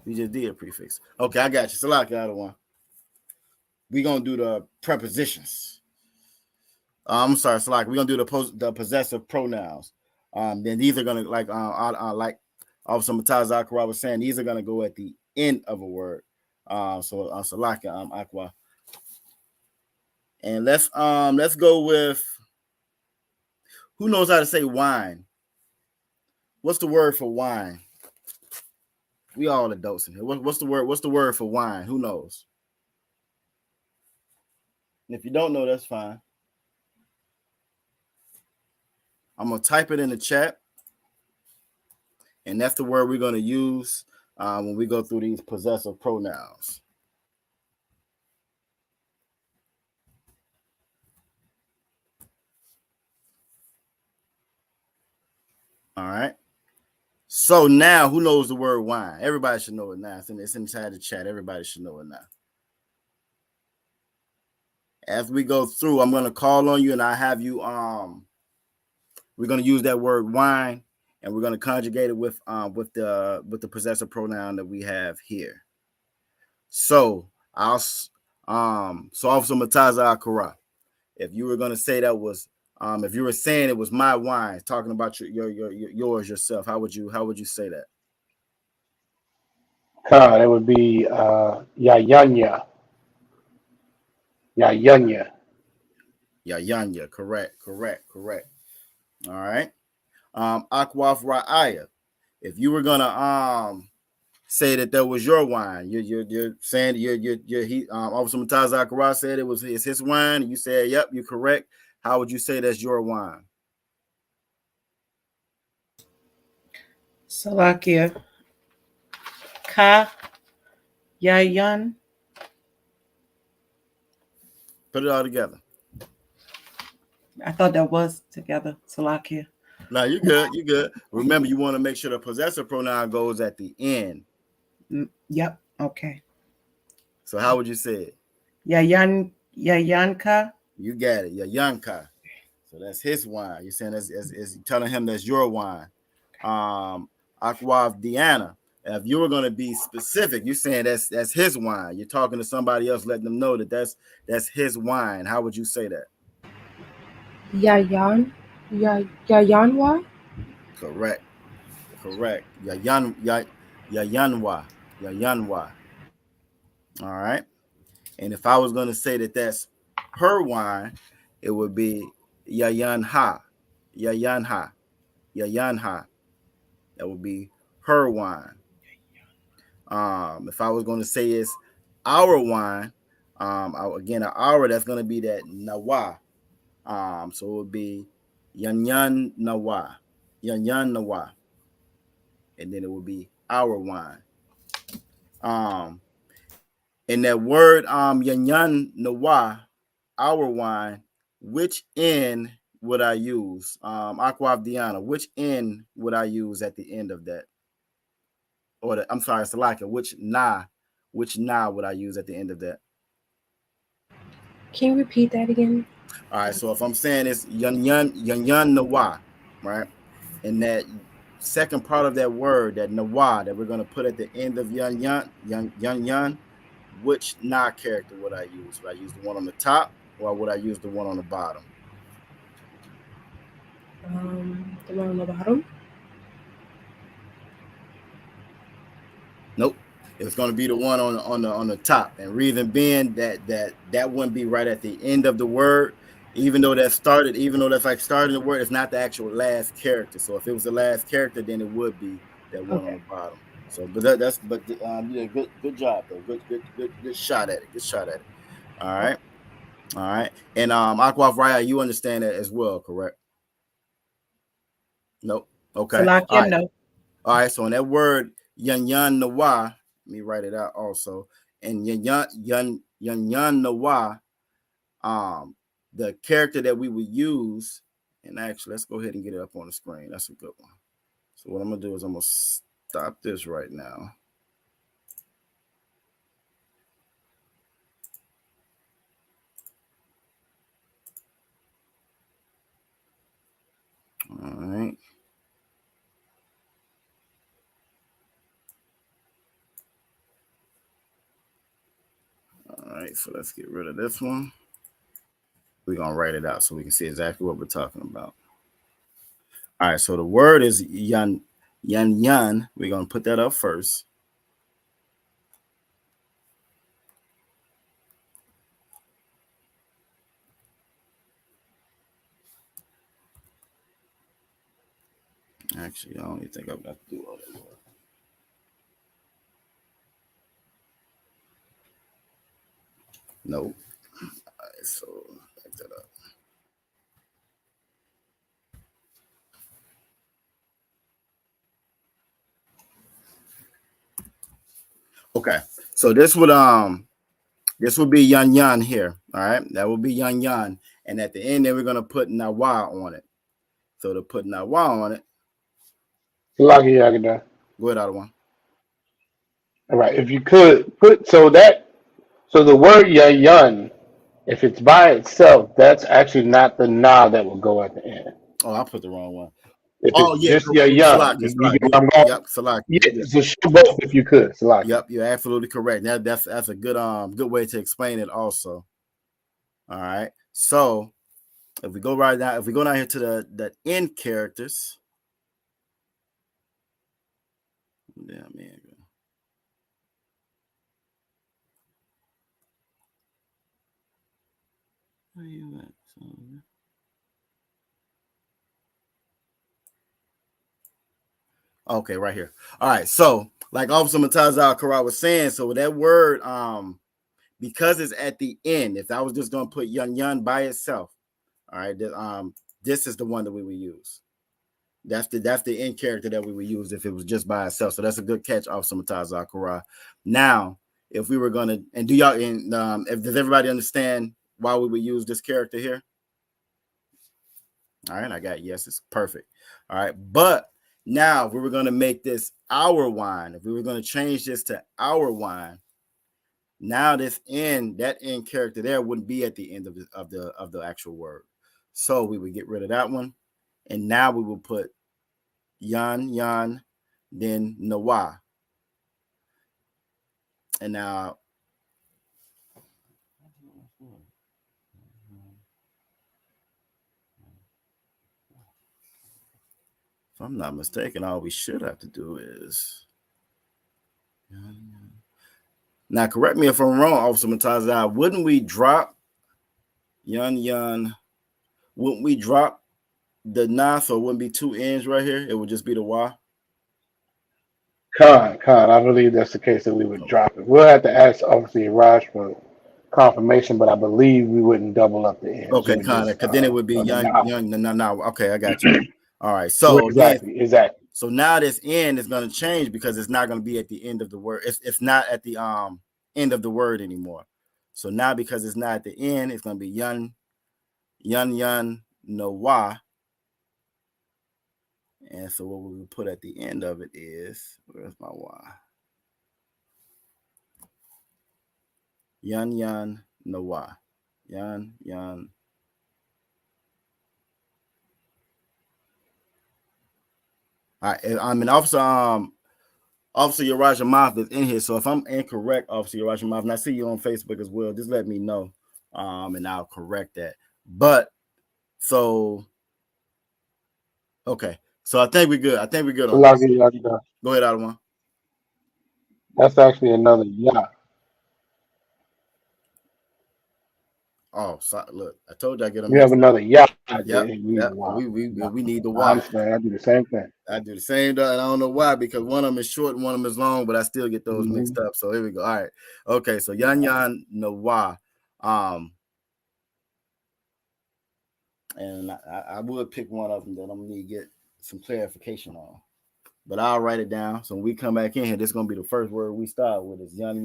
We just did a prefix. Okay, I got you. Salaki, Ottawa. We're going to do the prepositions. I'm sorry, Salaki. We're going to do the possessive pronouns. Then these are going to, like Officer Mataz Akra was saying, these are going to go at the end of a word. So Salaki, Aqua. And let's go with, who knows how to say wine? What's the word for wine? We all adults in here. What's the word for wine? Who knows? And if you don't know, that's fine. I'm gonna type it in the chat, and that's the word we're gonna use when we go through these possessive pronouns. All right. So now, who knows the word wine? Everybody should know it now. It's inside the chat. Everybody should know it now. As we go through, I'm gonna call on you, and I have you. We're gonna use that word wine, and we're gonna conjugate it with the possessive pronoun that we have here. So so Officer Mataza Akara, if you were gonna say that was if you were saying it was my wine, talking about yours yourself, how would you say that? That would be Yayanya. Yayanya. Yanya, correct. All right. Akwaf Ra'aya. If you were gonna say that was your wine, you're saying he Officer Mataza Akara said it's his wine, and you said, yep, you're correct. How would you say that's your wine? Salakia. Ka Yayan. Put it all together. I thought that was together. Salakia. No, you're good. You're good. Remember, you want to make sure the possessive pronoun goes at the end. Yep. Okay. So how would you say it? Yayanka. You got it. Yayanka. So that's his wine. You're saying as telling him that's your wine. Akwav Diana. If you were going to be specific, you're saying that's his wine. You're talking to somebody else, letting them know that that's his wine. How would you say that? Yayanwa. Correct. Yayanwa. All right. And if I was going to say that that's her wine, it would be Yayanha. Yayanha. That would be her wine. If I was going to say it's our wine, our, that's going to be that Nawa. So it would be Yanyan Nawa. And then it would be our wine. And that word Yanyan Nawa, our wine, which N would I use? Aquav Diana, which N would I use at the end of that? I'm sorry, Salaka, which na would I use at the end of that? Can you repeat that again? All right, so if I'm saying it's Yanyan Nawa, right? And that second part of that word, that Nawa, that we're going to put at the end of Yan, which na character would I use? Would I use the one on the top, or would I use the one on the bottom? The one on the bottom. Nope. It's going to be the one on the top, and reason being that wouldn't be right at the end of the word, even though that's like starting the word. It's not the actual last character. So if it was the last character, then it would be that one on the bottom. So, but yeah, good job though. Good shot at it. All right. And Aquaf Raya, you understand that as well, correct? Nope. Okay. Salakia, no. All right. So in that word Yanyan Nawa, let me write it out also. And Yanyan Nawa, the character that we would use, and actually let's go ahead and get it up on the screen. That's a good one. So what I'm gonna do is I'm gonna stop this right now. All right. All right, so let's get rid of this one. We're gonna write it out so we can see exactly what we're talking about. All right, so the word is yan. We're gonna put that up first. Actually, I don't even think I've got to do all that work. Nope. so back that up. Okay, so this would be Yan Yan here. All right, that would be Yan Yan, and at the end, then we're gonna put Nawa on it. So to put Nawa on it, Salaki Yagada. go ahead, other one. All right, if you could put so the word yayun, if it's by itself, that's actually not the na that will go at the end. Oh, I put the wrong one. If Oh it's yeah, just yayun, Salaki, you get what I'm going? yep, Salaki. Yeah, so show both if you could, Salaki. Yep, you're absolutely correct. That's a good way to explain it also. All right. So if we go down here to the end characters. Yeah, man. Where you at? Okay, right here. All right. So, like Officer Mataza Kara was saying, so that word, because it's at the end, if I was just gonna put Yun Yun by itself, all right, this is the one that we would use. That's the end character that we would use if it was just by itself. So that's a good catch, Officer Mataza Kara. Now, if we were gonna, and do y'all, does everybody understand why we would use this character here? All right, I got yes, it's perfect. All right, but now if we were going to make this our wine, if we were going to change this to our wine, now that end character there wouldn't be at the end of the actual word. So we would get rid of that one, and now we will put yan yan, then nawa, and now. If I'm not mistaken, all we should have to do is. Now, correct me if I'm wrong, Officer Mataza. Wouldn't we drop Yun Yun? Wouldn't we drop the na? So it wouldn't be two ends right here. It would just be the Y. Khan, I believe that's the case that we would drop it. We'll have to ask obviously Raj for confirmation, but I believe we wouldn't double up the ends. Okay, Khan, because then it would be young. No. Okay, I got you. All right. So exactly. So now this end is going to change because it's not going to be at the end of the word. It's not at the end of the word anymore. So now because it's not at the end, it's going to be yun no wa. And so what we would put at the end of it is, where's my wa? Yun no wa. Yun. All right, and Officer Uraja Moth is in here. So if I'm incorrect, Officer Uraja Moth, and I see you on Facebook as well, just let me know, and I'll correct that. But so okay, so I think we're good. I think we're good on this. Go ahead, Adawan. That's actually another yeah. Oh, so, look, I told you I get them. You have another yeah. Yep. We need the Y. I understand. I do the same thing. I do the same, and I don't know why, because one of them is short and one of them is long, but I still get those mixed up. So here we go. All right. Okay, so Yan no wa. And I would pick one of them that I'm gonna need to get some clarification on. But I'll write it down. So when we come back in here, this is gonna be the first word we start with is yan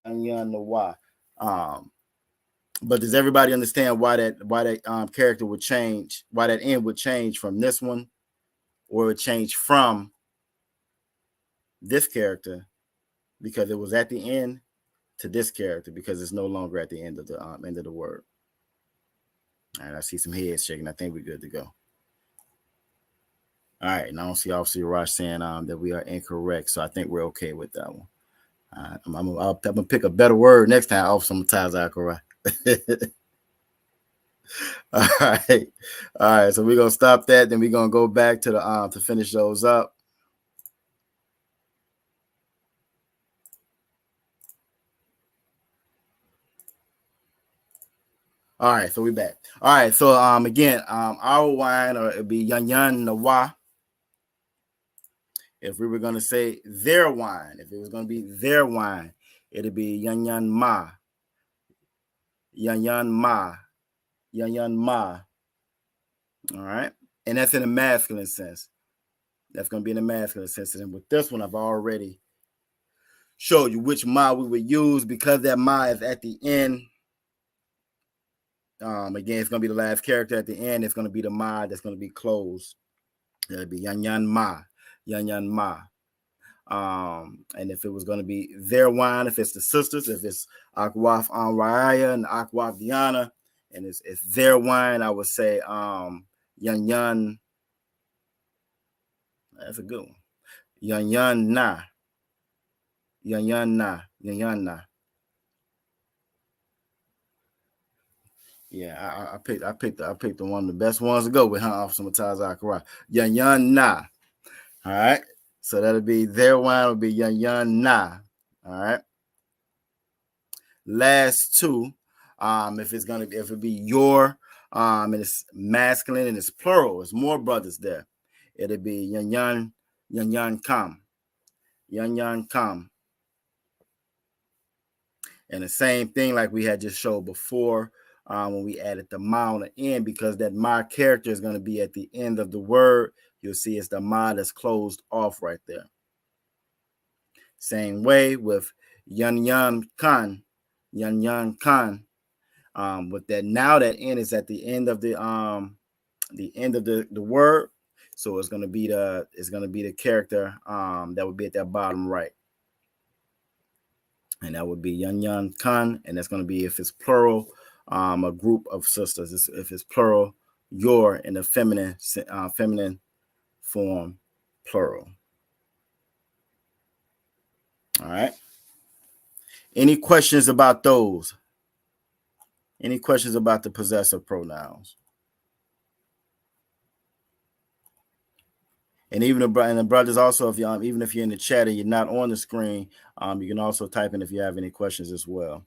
no wa. But does everybody understand why that character would change, why that end would change from this one, or it would change from this character because it was at the end to this character because it's no longer at the end of the word. All right, I see some heads shaking. I think we're good to go. All right, and I don't see Officer Raj saying that we are incorrect, so I think we're okay with that one. I'm gonna pick a better word next time, Officer Mataza Akara. All right. So we're gonna stop that. Then we're gonna go back to the to finish those up. All right, so we're back. All right, so again, our wine, or it'd be yan nawa. If we were gonna say their wine, if it was gonna be their wine, it'd be yan ma. Yan ma. Yan ma. All right. And that's in a masculine sense. That's going to be in a masculine sense. And with this one, I've already showed you which ma we would use because that ma is at the end. Again, it's going to be the last character at the end. It's going to be the ma that's going to be closed. It'll be yan ma. Yan ma. And if it was going to be their wine, if it's the sisters, if it's Akwaf Raya and Akwaf Diana, and it's their wine, I would say yan. That's a good one. Yan na. Yan na. Yeah, I picked the one of the best ones to go with, huh? Officer Mataz Akara. Yan na. All right. So that'll be their wine would be yan na. All right. Last two. If it be your and it's masculine and it's plural, it's more brothers there. It'll be yan kam. Yan kam. And the same thing like we had just showed before when we added the ma on the end, because that ma character is going to be at the end of the word. You'll see it's the ma that's closed off right there. Same way with yan kan. With that now that n is at the end of the word. So it's going to be the character that would be at that bottom right. And that would be yan kan, and that's going to be, if it's plural, a group of sisters. If it's plural, your in the feminine form, plural. All right. Any questions about those? Any questions about the possessive pronouns? And even the brothers also, if you even if you're in the chat and you're not on the screen, you can also type in if you have any questions as well.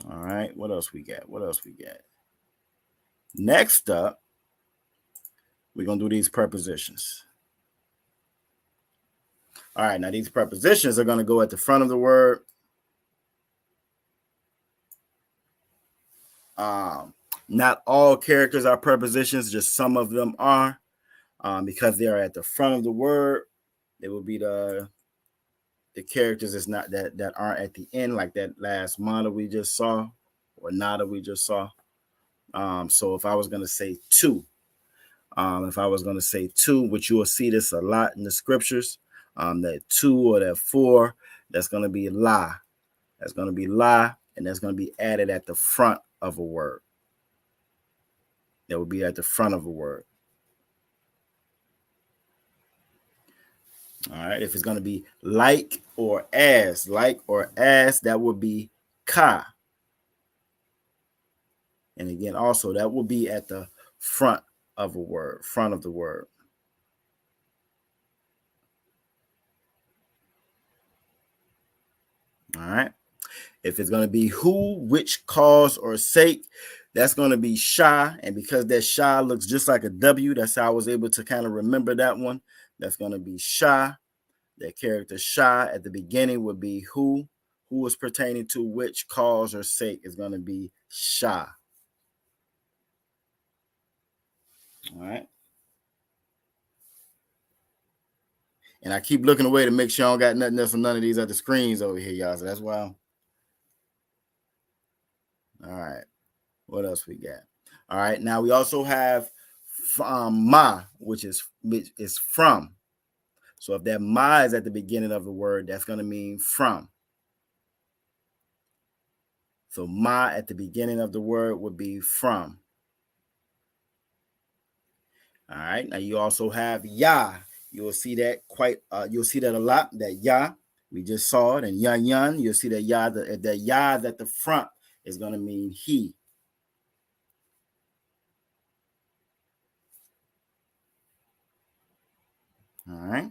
All right, what else we got? Next up, we're gonna do these prepositions. All right, now these prepositions are gonna go at the front of the word. Not all characters are prepositions, just some of them are. Because they are at the front of the word, they will be the characters that's not that aren't at the end, like that last mana we just saw, or nada we just saw. So if I was gonna say two, which you will see this a lot in the scriptures, that two or that four, that's gonna be la. That's gonna be la, and that's gonna be added at the front of a word. That would be at the front of a word. All right, if it's going to be like or as, that would be ka. And again, also that will be at the front of a word, front of the word. All right. If it's going to be who, which, cause, or sake, that's going to be sha. And because that sha looks just like a W, that's how I was able to kind of remember that one. That's going to be sha. That character sha at the beginning would be who is pertaining to which, cause, or sake is going to be sha. All right. And I keep looking away to make sure I don't got nothing else on none of these other screens over here, y'all. So that's why all right. What else we got? All right. Now we also have ma, which is from. So if that ma is at the beginning of the word, that's going to mean from. So ma at the beginning of the word would be from. All right. Now you also have ya. You'll see that you'll see that a lot. That ya, we just saw it, and yan. You'll see that ya. That ya at the front is going to mean he. All right.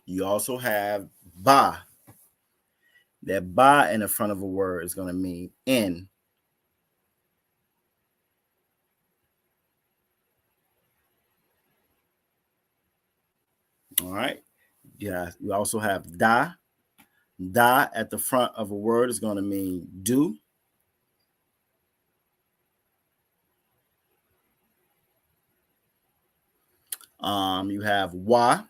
You also have ba. That ba in the front of a word is going to mean in. All right. Yeah. You also have da. Da at the front of a word is going to mean do. You have wa.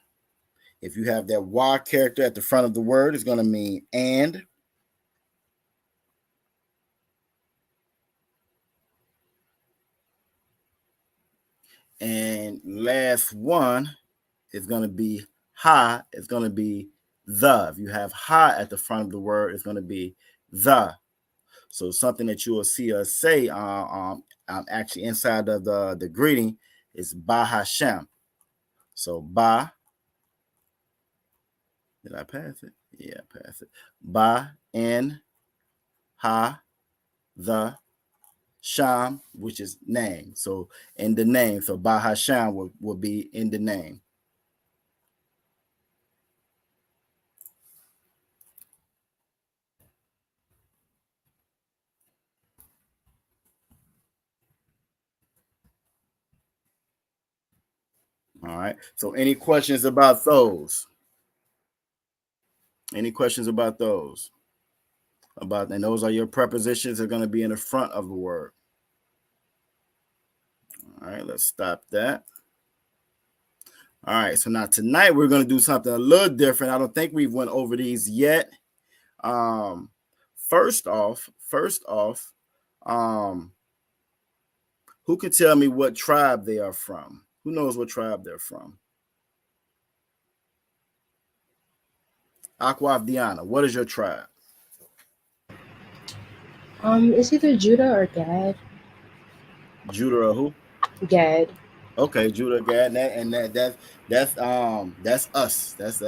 If you have that wa character at the front of the word, it's going to mean and. And last one is going to be ha. It's going to be the. If you have ha at the front of the word, it's going to be the. So something that you will see us say actually inside of the greeting is Ba Hashem. So Ba. Did I pass it? Yeah, pass it. Ba and Ha the Sham, which is name. So in the name. So Ba Hashem will be in the name. All right. So any questions about those? Any questions about those? And those are your prepositions that are going to be in the front of the word. All right, let's stop that. All right, so now tonight we're going to do something a little different. I don't think we've went over these yet. First off, who can tell me what tribe they are from? Who knows what tribe they're from? Aquaf Diana, what is your tribe? It's either Judah or Gad. Judah or who? Gad. Okay, Judah, Gad, that's us. That's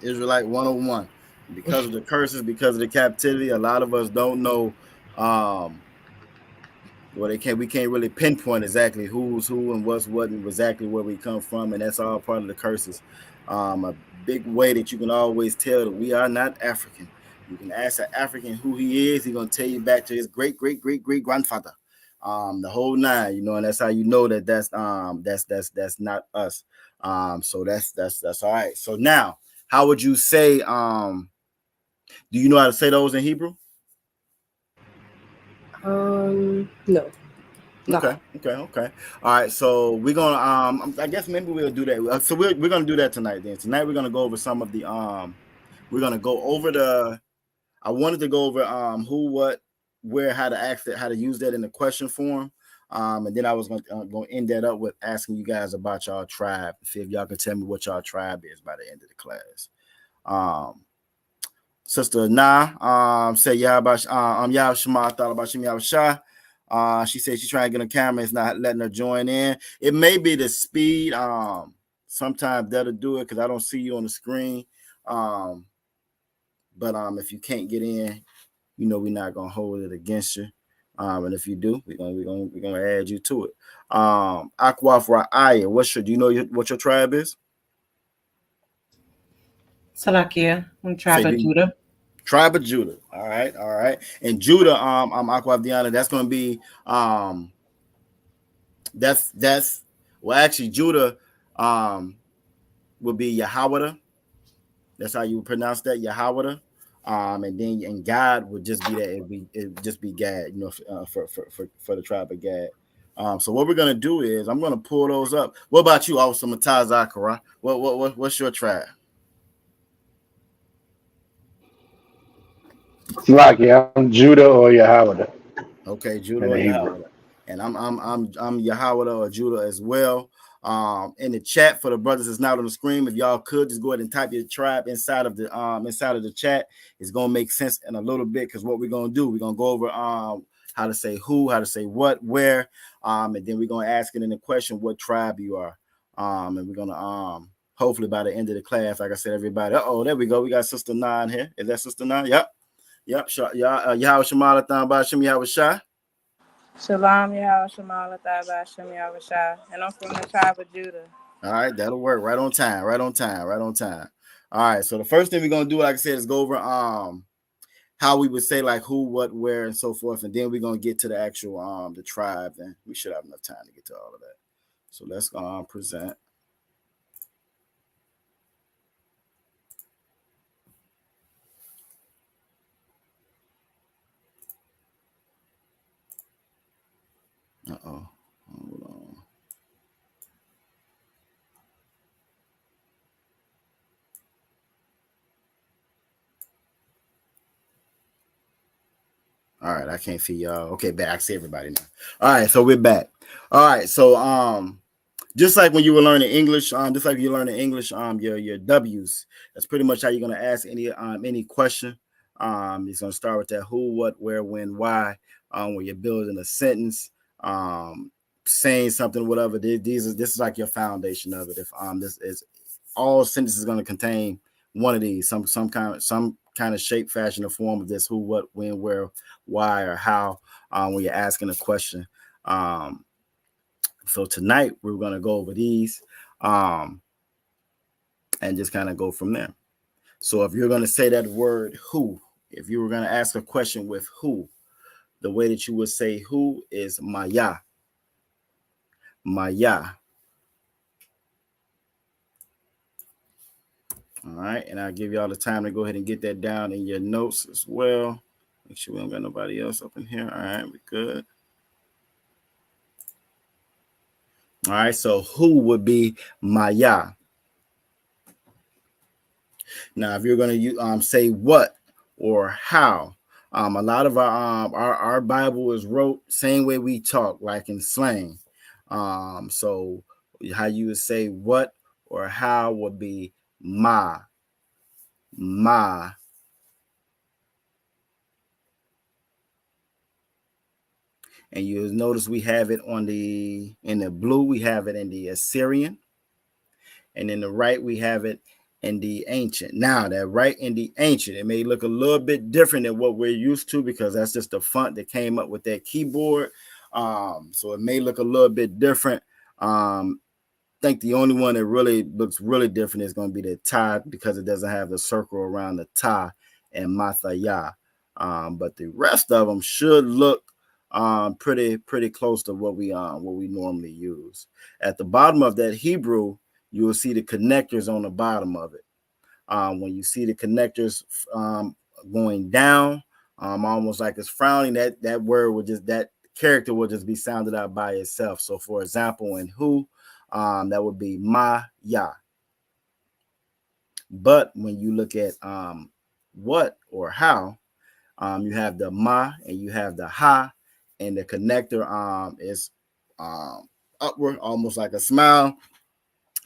Israelite 101. Because of the curses, because of the captivity, a lot of us don't know. We can't really pinpoint exactly who's who and what's what and exactly where we come from, and that's all part of the curses. A big way that you can always tell that we are not African. You can ask an African who he is; he's gonna tell you back to his great grandfather. The whole nine, and that's how you know that that's not us. So that's all right. So now, how would you say? Do you know how to say those in Hebrew? No. Okay. All right. So we're gonna I guess maybe we'll do that. So we're gonna do that tonight. Then tonight we're gonna go over some of the we're gonna go over I wanted to go over who, what, where, how to ask it, how to use that in the question form. And then I was going to end that up with asking you guys about y'all tribe. See if y'all can tell me what y'all tribe is by the end of the class. Sister Na said Yahweh Shema thought about Shem Yahweh. She said she's trying to get on camera. It's not letting her join in. It may be the speed. Sometimes that'll do it because I don't see you on the screen. But if you can't get in, we're not gonna hold it against you. And if you do, we're gonna add you to it. Aquaf Ra'aya, do you know what your tribe is? Salakia, I'm tribe of Judah. Tribe of Judah. All right. And Judah, Aquaf Diana, that's gonna be that's well actually Judah will be Yahweh. That's how you would pronounce that, Yahweh. And God would just be that. It'd just be Gad, for the tribe of Gad. So what we're gonna do is I'm gonna pull those up. What about you, also Mataz Zakara? What's your tribe? Slakia, I'm Judah or Yahweh. Okay, Judah or Yahweh. And I'm Yahweh or Judah as well. In the chat for the brothers that's not on the screen, if y'all could just go ahead and type your tribe inside of the chat. It's gonna make sense in a little bit because what we're gonna do, we're gonna go over how to say who, how to say what, where, and then we're gonna ask it in the question what tribe you are. And we're gonna hopefully by the end of the class, like I said, everybody. There we go. We got Sister Nine here. Is that Sister Nine? Yep. Yahweh Shemala Thamba Shem Yahweh Shai. Shalom, Yahweh Shema Latha Shem Yahweh Shai. And I'm from the tribe of Judah. All right, that'll work. Right on time. All right, so the first thing we're gonna do, like I said, is go over how we would say like who, what, where, and so forth, and then we're gonna get to the actual the tribe, and we should have enough time to get to all of that. So let's present. Uh-oh. Hold on. All right, I can't see y'all. Okay, back. I see everybody now. All right, so we're back. All right, so just like when you were learning English, just like you're learning English, your W's. That's pretty much how you're gonna ask any question. It's gonna start with that who, what, where, when, why. When you're building a sentence, saying something, whatever. This is like your foundation of it. If this is all sentences going to contain one of these, some kind of shape, fashion, or form of this: who, what, when, where, why, or how. When you're asking a question. So tonight we're going to go over these and just kind of go from there. So if you're going to say that word who, if you were going to ask a question with who, the way that you would say who is Maya. Maya. All right, and I'll give y'all the time to go ahead and get that down in your notes as well. Make sure we don't got nobody else up in here. All right, we're good. All right, so who would be Maya? Now, if you're going to say what or how, a lot of our Bible is wrote same way we talk, like in slang. So how you would say what or how would be ma. And you'll notice we have it in the blue, we have it in the Assyrian. And in the right, we have it in the ancient. Now, that right in the ancient, it may look a little bit different than what we're used to because that's just the font that came up with that keyboard. So it may look a little bit different. I think the only one that really looks really different is going to be the ta because it doesn't have the circle around the ta and mathaya. But the rest of them should look pretty close to what we normally use. At the bottom of that Hebrew, you will see the connectors on the bottom of it. When you see the connectors going down, almost like it's frowning, that word will just, that character will just be sounded out by itself. So for example, in who, that would be ma ya. But when you look at what or how, you have the ma and you have the ha, and the connector is upward, almost like a smile.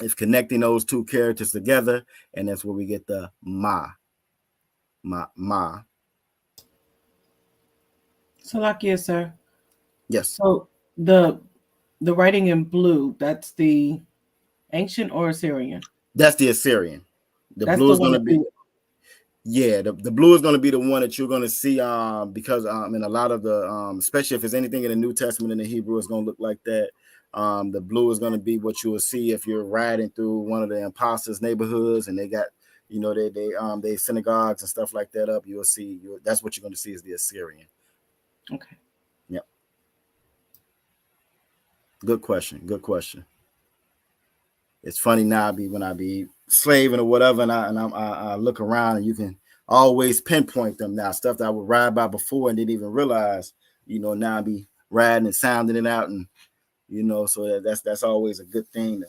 It's connecting those two characters together, and that's where we get the ma. So, Lakia, sir. Yes. So the writing in blue, that's the ancient or Assyrian? That's the Assyrian. That's blue the is going to one be. Yeah, the blue is going to be the one that you're going to see because in a lot of the especially if there's anything in the New Testament in the Hebrew, it's going to look like that. The blue is going to be what you will see if you're riding through one of the apostles' neighborhoods and they got, they synagogues and stuff like that up. You will see that's what you're going to see is the Assyrian. Okay. Yep. Good question. It's funny now when I be slaving or whatever, and I look around and you can always pinpoint them now. Stuff that I would ride by before and didn't even realize, now I be riding and sounding it out, and so that's always a good thing to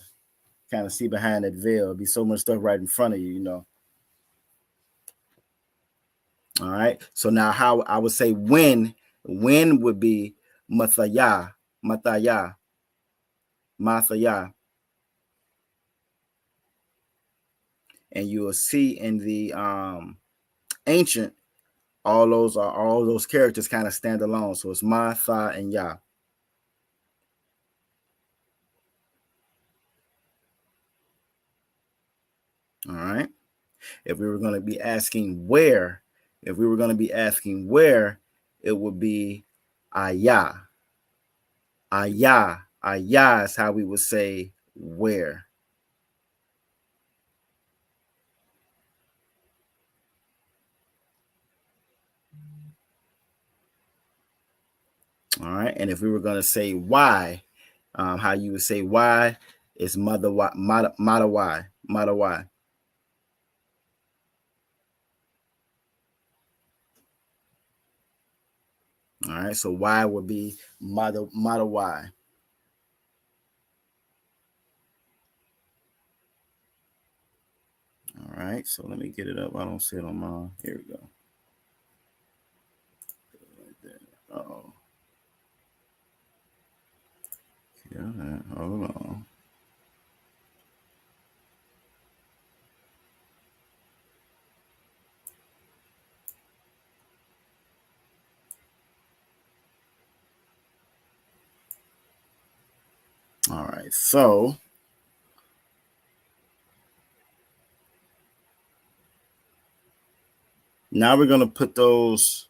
kind of see behind that veil. There'll be so much stuff right in front of you, All right. So now how I would say when would be Mathaya. And you will see in the ancient, all those characters kind of stand alone. So it's Ma, Tha, and Ya. All right. If we were going to be asking where, it would be Aya. Aya is how we would say where. All right. And if we were going to say why, how you would say why is mada why. All right, so Y would be model Y. All right, so let me get it up. I don't see it on my. Here we go. Oh, yeah. Hold on. All right, so now we're gonna put those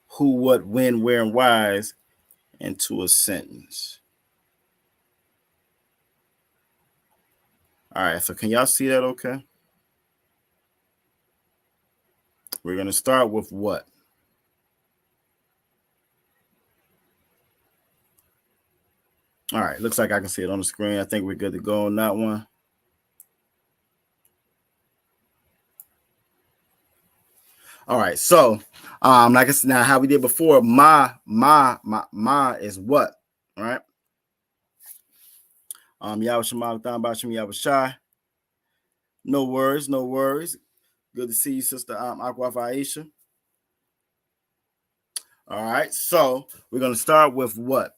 who, what, when, where, and whys into a sentence. All right, so can y'all see that okay? We're gonna start with what? All right, looks like I can see it on the screen. I think we're good to go on that one. All right, so like I said, now how we did before, ma is what? All right. Yahweh Bashim Yahweh. No worries, no worries. Good to see you, Sister Akwaf Aisha. All right, so we're gonna start with what?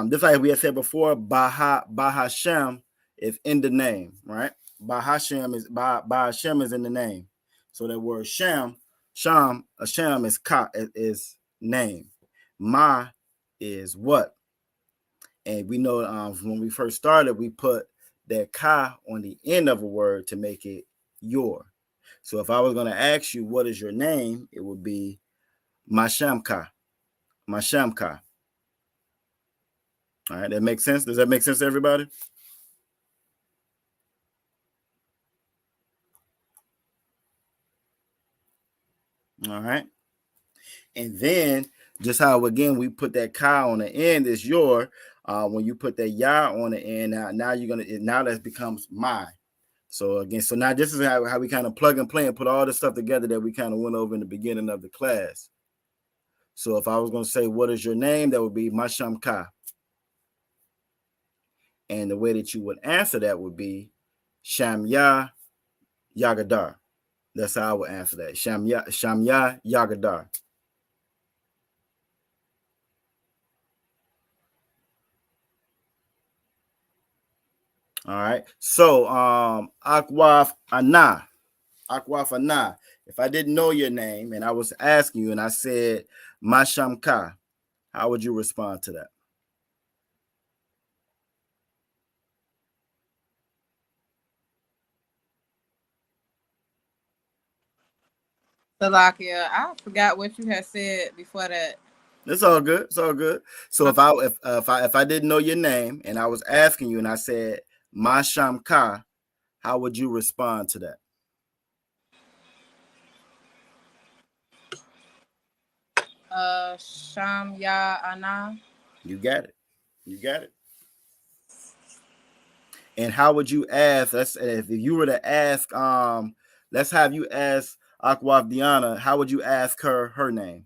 Just like we had said before, Bahashem is in the name, right? Bahashem is in the name. So that word Hashem is is name. Ma is what? And we know when we first started, we put that ka on the end of a word to make it your. So if I was going to ask you what is your name, it would be Mashamka. Mashamka. All right, that makes sense. Does that make sense to everybody? All right. And then just how again we put that ka on the end is your. When you put that ya on the end, now you're now that becomes my. So again, so now this is how we kind of plug and play and put all the stuff together that we kind of went over in the beginning of the class. So if I was going to say, what is your name? That would be Mashamka. And the way that you would answer that would be Shamya Yagadar. That's how I would answer that. Shamya Yagadar. All right. So Akwaf Ana. Akwaf Ana. If I didn't know your name and I was asking you and I said Mashamka, how would you respond to that? Salakia, I forgot what you had said before that. It's all good. It's all good. So if I didn't know your name and I was asking you and I said Mashamka, how would you respond to that? Shamya Ana. You got it. You got it. And how would you ask? If you were to ask, let's have you ask Akwaf Diana, how would you ask her name?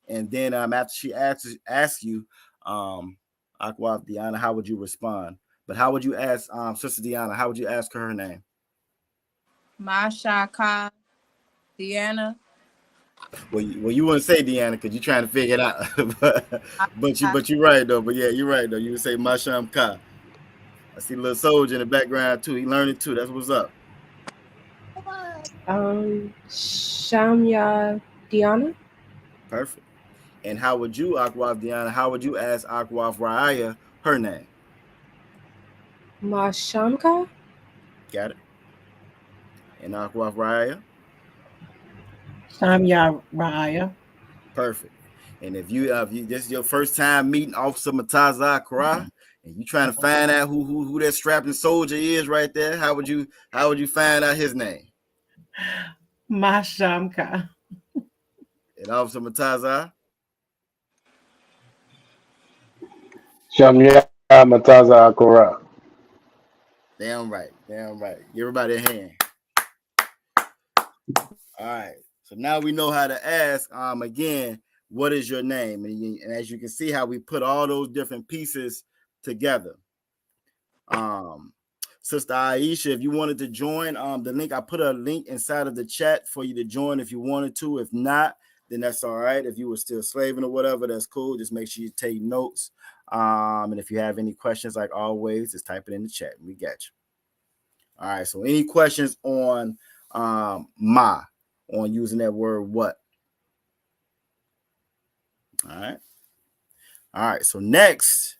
And then after she asks you, Akwaf Diana, how would you respond? But how would you ask Sister Diana? How would you ask her name? Mashaka Diana. Well, you wouldn't say Deanna because you're trying to figure it out. but you're right though. But yeah, you're right though. You would say Masham Ka. I see a little soldier in the background too. He learning too. That's what's up. Shamya Diana. Perfect. And how would you, Akwaf Diana? How would you ask Akwaf Raya her name? Mashamka. Got it. And Akwaf Raya. Shamya Raya. Perfect. And if you this is your first time meeting Officer Mataza Akra, and you trying to find out who that strapping soldier is right there, how would you find out his name? Mashamka. And Officer Mataza. Shamya Mataza Akora. Damn right. Damn right. Give everybody a hand. All right. So now we know how to ask again what is your name? And as you can see how we put all those different pieces together. Sister Aisha, if you wanted to join, the link, I put a link inside of the chat for you to join if you wanted to. If not, then that's all right. If you were still slaving or whatever, that's cool. Just make sure you take notes. And if you have any questions, like always, just type it in the chat. We got you. All right. So any questions on on using that word what? All right. All right. So next,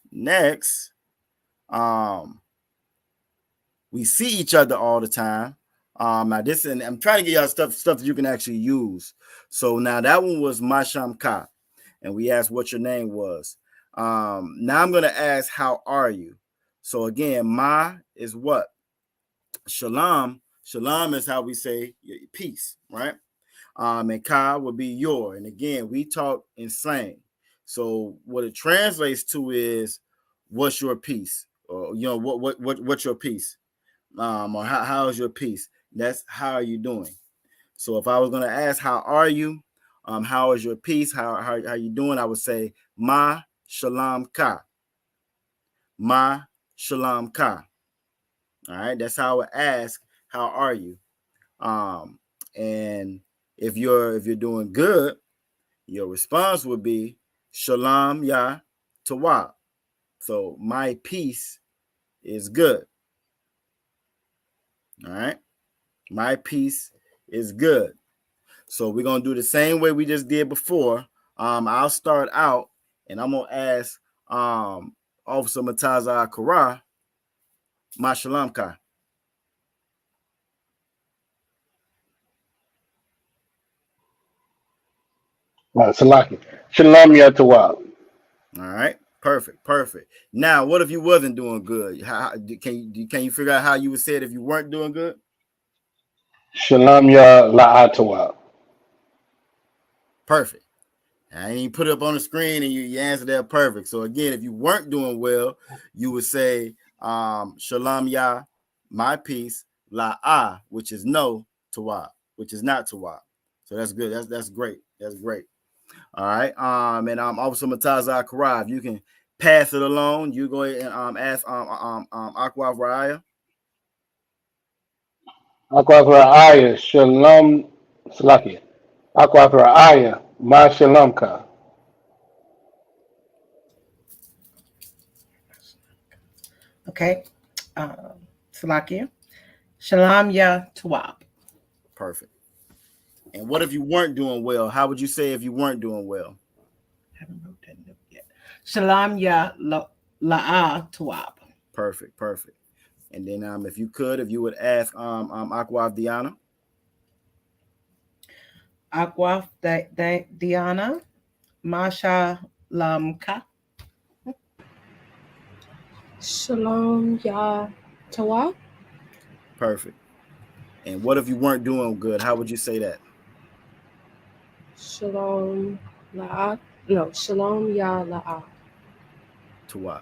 we see each other all the time. Now this, and I'm trying to get y'all stuff that you can actually use. So now that one was Mashamka, and we asked what your name was. Now I'm gonna ask, how are you? So again, Ma is what? Shalom. Shalom is how we say peace, right? And Ka would be your. And again, we talk in slang. So what it translates to is, what's your peace? Or what's your peace? Or how is your peace? That's how are you doing? So if I was gonna ask how are you, how is your peace? How you doing? I would say Ma Shalom Ka. Ma Shalom Ka. All right, that's how I would ask, how are you? And if you're doing good, your response would be Shalom Ya Tawab. So my peace is good. All right. My peace is good. So we're going to do the same way we just did before. I'll start out and I'm going to ask Officer Mataza Kara, Ma Shalom Ka. Salaki. Shalom Yatawab. All right. Perfect. Now, what if you wasn't doing good? Can you figure out how you would say it if you weren't doing good? Shalom Ya La'atawab. Perfect. I ain't put it up on the screen and you answer that perfect. So again, if you weren't doing well, you would say Shalom Ya, my peace, La'ah, which is no, Tawab, which is not Tawab. So that's good. That's great. That's great. All right. And Officer Mataza Karav, you can pass it along. You go ahead and ask Aqua Raya. Aqua Aya. Shalom Salaki. Aqua Aya. Ma Shalom Ka. Okay. Salakia. Shalom Ya Tawab. Perfect. And what if you weren't doing well? How would you say if you weren't doing well? I haven't wrote that note yet. Shalom Ya La'a Tawab. Perfect. And then if you would ask Aqua Diana. Aqua Diana. Masha Lamka. Shalom Ya Tawab. Perfect. And what if you weren't doing good? How would you say that? Shalom La'at. No, Shalom Ya La'at. Tawab.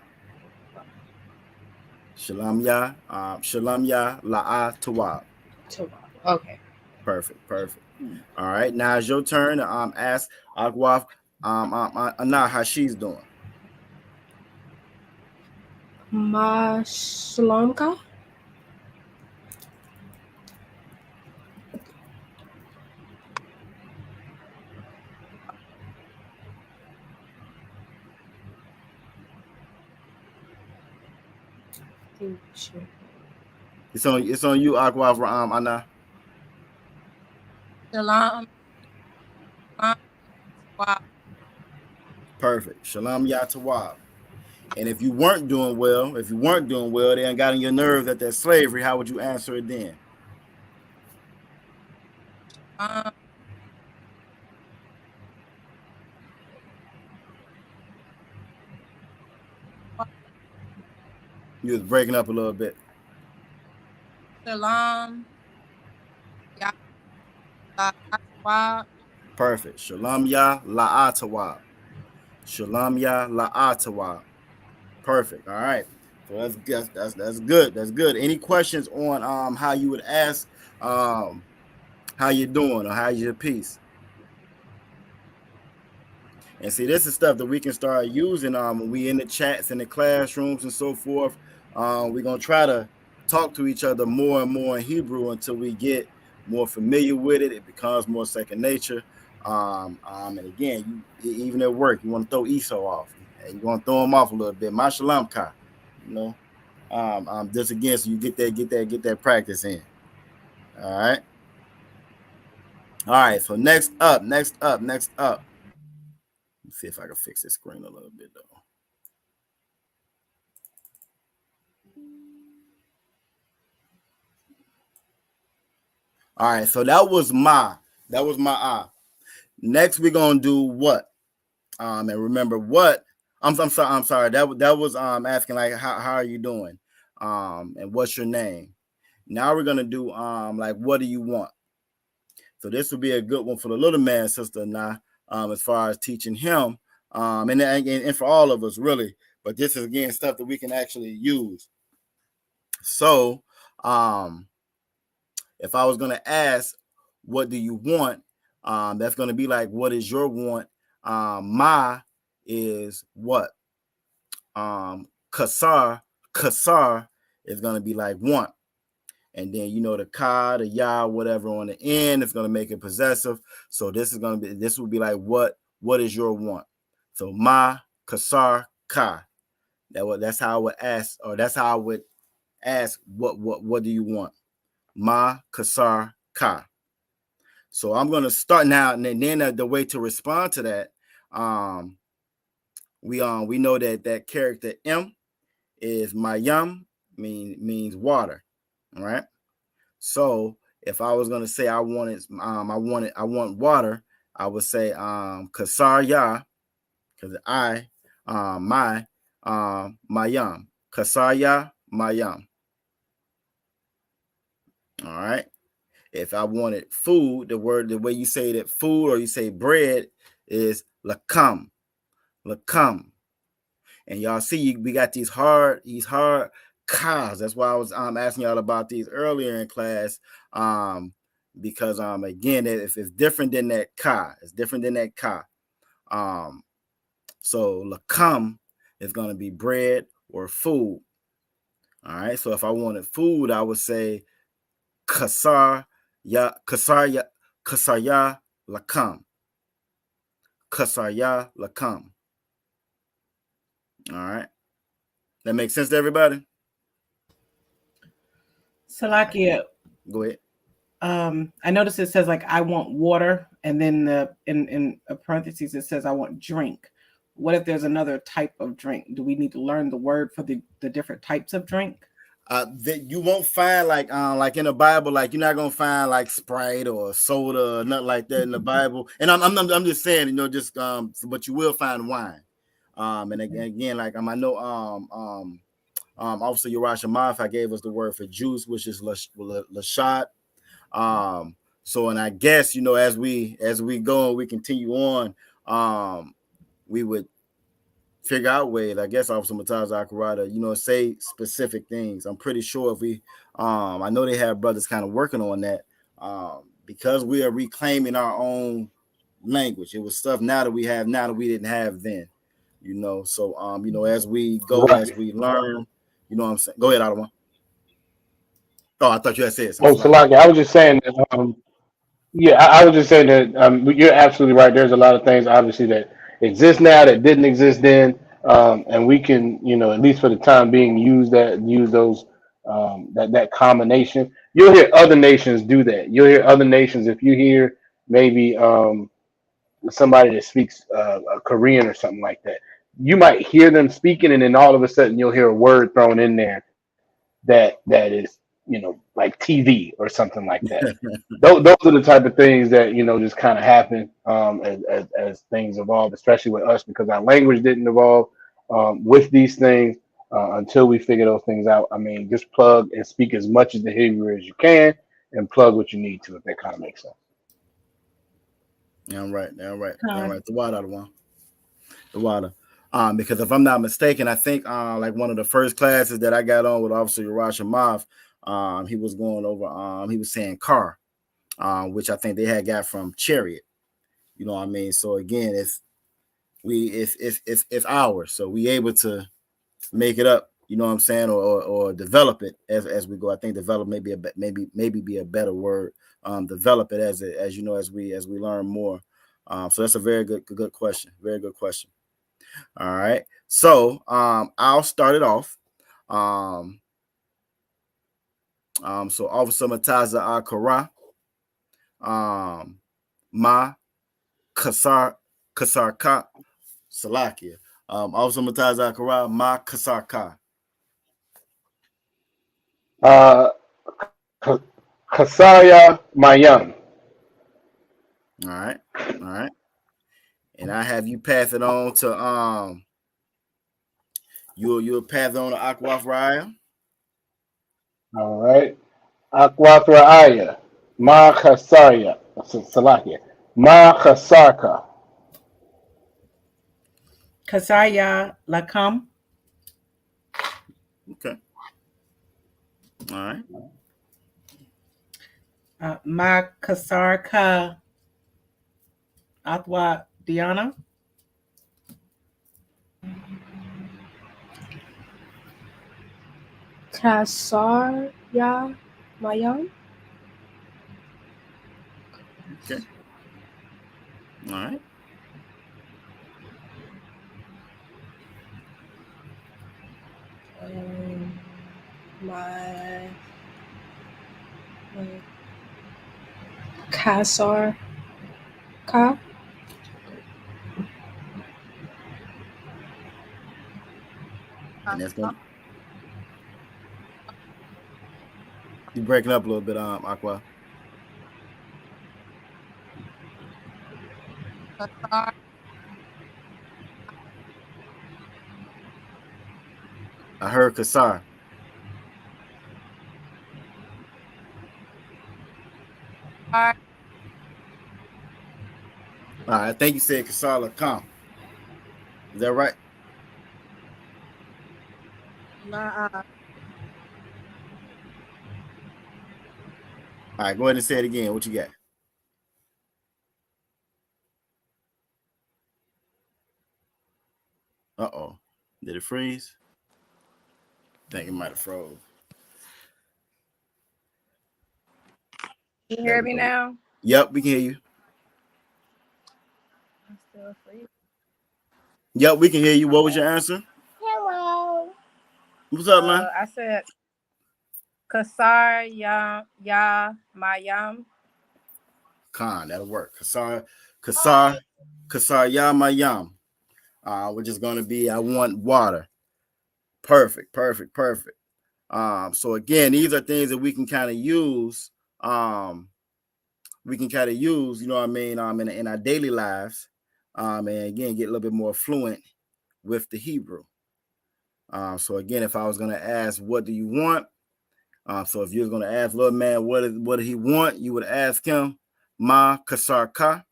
Shalom Ya La'a Tawab. Tawab. Okay. Perfect. All right. Now it's your turn to ask Aqua Anna how she's doing. Ma Shalom Ka. It's on you, Aqua Anna. Shalom. Wow. Perfect. Shalom Ya Tawab. And if you weren't doing well, they ain't got on your nerves at that slavery, how would you answer it then? You was breaking up a little bit. Shalom. Ya. Perfect. Shalom Ya La'atawab. Shalom Ya La'atawab. Perfect. All right. So that's good. That's good. Any questions on how you would ask how you doing or how's your peace? And see, this is stuff that we can start using when we in the chats in the classrooms and so forth. We're gonna try to talk to each other more and more in Hebrew until we get more familiar with it. It becomes more second nature. And again, even at work, you want to throw Esau off, and you want to throw him off a little bit. Mashalam ka, you know. Just again, so you get that practice in. All right. All right. So next up. Let's see if I can fix this screen a little bit though. All right, so that was my Next, we're gonna do what? And remember what? I'm sorry. That was asking like how are you doing? And what's your name? Now we're gonna do like what do you want? So this would be a good one for the little man, sister. Now, as far as teaching him, and for all of us really. But this is again stuff that we can actually use. So, if I was gonna ask, what do you want? That's gonna be like, what is your want? Ma is what? Kasar is gonna be like want. And then the ka, the ya, whatever on the end is gonna make it possessive. So this will be like what is your want? So ma, kasar, ka. That's how I would ask, or that's how I would ask what do you want? Ma, kasar, ka. So I'm gonna start now, and then the way to respond to that, we know that character M is mayam, means water. All right. So if I was gonna say I want water, I would say kasar ya, because my mayam, kasar ya mayam. All right. If I wanted food, the way you say that food or you say bread is lakam. And y'all see, we got these hard kas. That's why I was asking y'all about these earlier in class. Because again, if it's different than that ka, it's different than that ka. So lakam is gonna be bread or food. All right. So if I wanted food, I would say kasar ya lakam. Kasar ya lakam. All right. That makes sense to everybody? Salakia, Go ahead. I noticed it says like I want water, and then in parentheses it says I want drink. What if there's another type of drink? Do we need to learn the word for the different types of drink? That you won't find like in the Bible, like you're not gonna find like Sprite or soda or nothing like that in the Bible. And I'm just saying, just but you will find wine. And again, like I know Officer Urash Mafai gave us the word for juice, which is lashad. So, and I guess as we go and we continue on, we would figure out ways. I guess Officer Mataz Akarada, say specific things. I'm pretty sure if we, I know they have brothers kind of working on that, because we are reclaiming our own language. It was stuff now that we have now that we didn't have then, So, as we go, Right. as we learn, what I'm saying. Go ahead, Ottawa. Oh, I thought you had said Oh, something. Salaki, I was just saying that. Yeah, I was just saying that you're absolutely right. There's a lot of things obviously that exist now that didn't exist then, and we can, at least for the time being, use those that combination. You'll hear other nations do that. You'll hear other nations if you hear maybe somebody that speaks Korean or something like that. You might hear them speaking, and then all of a sudden you'll hear a word thrown in there that is like TV or something like that. Those are the type of things that just kind of happen as things evolve, especially with us because our language didn't evolve with these things until we figure those things out. I mean, just plug and speak as much of the Hebrew as you can, and plug what you need to, if that kind of makes sense. Yeah, right. The water. Because if I'm not mistaken, I think like one of the first classes that I got on with Officer Urash Amav, he was going over, he was saying car, which I think they had got from Chariot. You know what I mean? So again, it's ours. So we able to make it up. You know what I'm saying, or develop it as we go. I think develop maybe be a better word. Develop it as you know as we learn more. So that's a very good question. Very good question. All right. So I'll start it off. So Officer Mataza Akara, Ma Kasarka Salakia. Officer Mataza Akara, Ma Kasarka. Kasaya Mayam. All right. And I have you pass it on to you'll pass it on to Akwaf Raya. All right. Aquathraaya. Ma Kasaya. Salakia. Ma Kasarka. Kasaya Lakam. Okay. All right. Ma Kasarka Atwa Diana. Kasar Ya Mayam. Okay. All right. My Kasar Ka. And that's gonna you breaking up a little bit, Aqua. I heard Kasar. All right, I think you said Kasar Lakam. Is that right? All right, go ahead and say it again. What you got? Uh-oh. Did it freeze? I think it might have froze. You hear me now? Yep, we can hear you. I'm still asleep. Yep, we can hear you. What was your answer? Hello. What's up, man? I said Kasar Ya Mayam. Khan, that'll work. Kasar Yamayam. Which is gonna be I want water. Perfect. So again, these are things that we can kind of use. You know what I mean, in our daily lives. And again, get a little bit more fluent with the Hebrew. So again, if I was gonna ask, what do you want? So if you're gonna ask little man, what did he want? You would ask him, Ma Kasar Ka,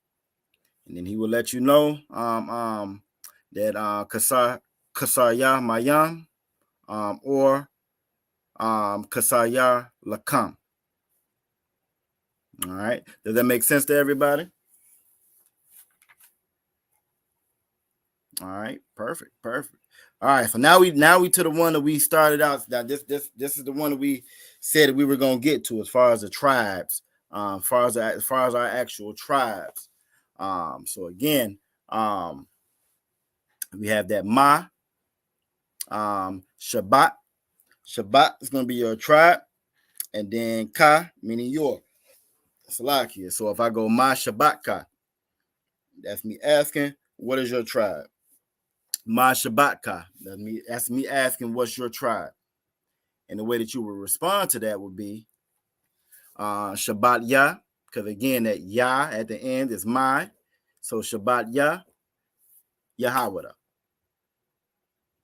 and then he will let you know that Kasar Ya Mayam, or Kasar Ya Lakam. All right. Does that make sense to everybody? All right. Perfect. All right. So now we to the one that we started out. Now this is the one that we said that we were gonna get to as far as the tribes, as far as our actual tribes. So again, we have that Ma, Shabbat. Shabbat is gonna be your tribe, and then Ka meaning your Salakia. So if I go Ma Shabbat Ka, that's me asking, what is your tribe? Ma Shabbat Ka. That's me asking, what's your tribe? And the way that you would respond to that would be Shabbat Yah, because again, that Yah at the end is my. So Shabbat Yah, Yahweh.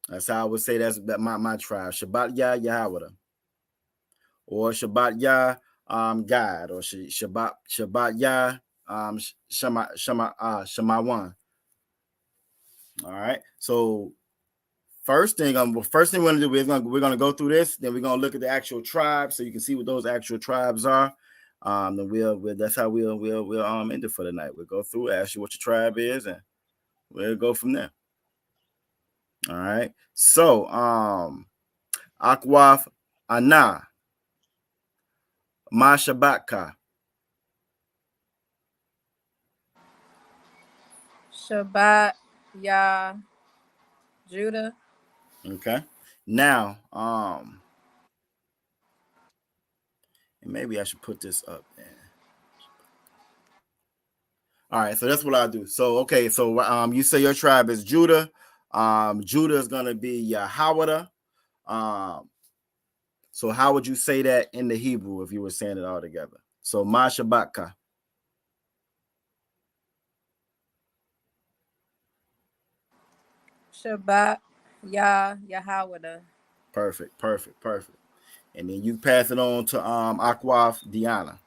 That's how I would say that's my tribe. Shabbat Yah, Yahweh. Or Shabbat Yah, God. Or Shabbat Yah, Shemawan. All right. So first thing we're gonna do is we're gonna go through this. Then we're gonna look at the actual tribes, so you can see what those actual tribes are. Then we'll that's how we'll end it for the night. We'll go through, ask you what your tribe is, and We'll go from there. All right. So Akwaf Ana Mashabaka. Shabbat Yah Judah. Okay. Now, and maybe I should put this up there. All right, so that's what I'll do. So okay, so you say your tribe is Judah. Judah is gonna be Yahweh. So how would you say that in the Hebrew if you were saying it all together? So Mashabaka. Shabbat Yah Yahweh. Perfect. And then you pass it on to Akwaf Diana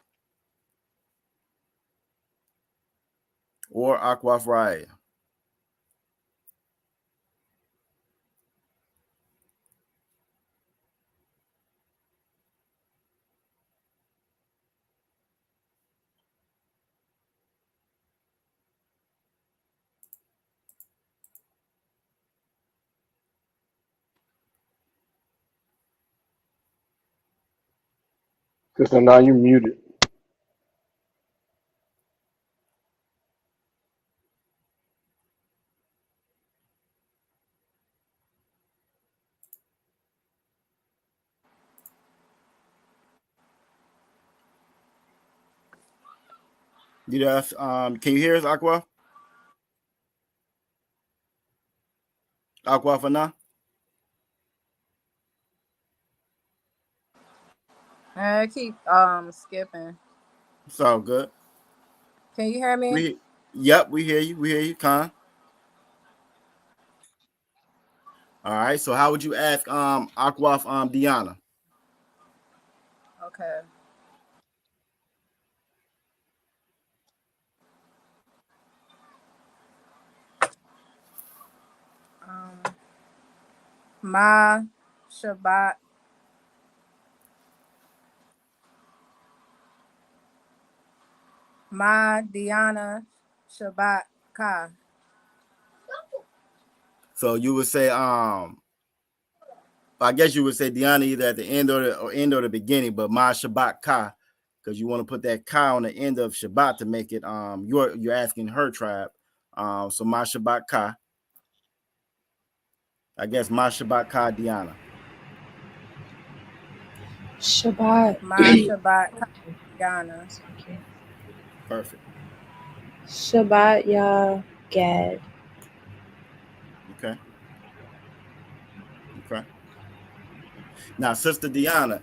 or Akwaf Raya. So now you muted. Can you hear us, Aqua? Aqua for now? I keep skipping. It's all good. Can you hear me? We hear you, Con. All right. So how would you ask Akwaf Diana? Okay. Ma Shabbat Ma Diana Shabbat Ka. So you would say I guess you would say Diana either at the end or the beginning, but Ma Shabbat Ka, because you want to put that Ka on the end of Shabbat to make it you're asking her tribe. So Ma Shabbat Ka. I guess Ma Shabbat Ka Diana. Shabbat. Ma Shabbat Ka Diana. Perfect. Shabbat Yah Gad. Okay. Now, Sister Diana,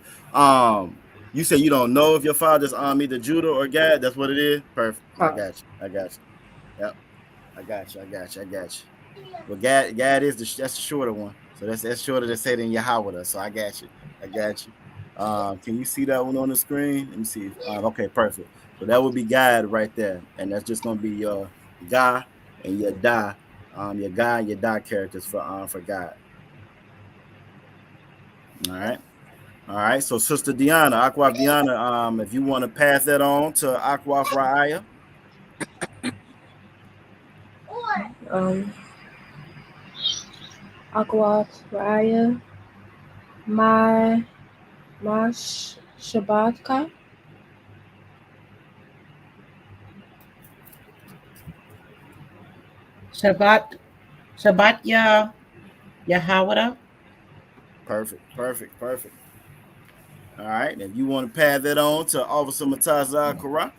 you say you don't know if your father's either Judah or Gad. That's what it is. Perfect. I got you. Yep. I got you. Well, Gad is that's the shorter one. So that's shorter to say than Yahweh. So I got you. Can you see that one on the screen? Let me see. Okay, perfect. So that would be Gad right there, and that's just gonna be your Ga and your Da, your Ga and your Da characters for God. All right. So Sister Diana, Akwaf Diana, if you want to pass that on to Akwaf Raya. Akwat Raya. Ma Shabbat Ka. Shabbat Yahweh. Perfect. All right. And if you want to pass that on to Officer Mataza Kara.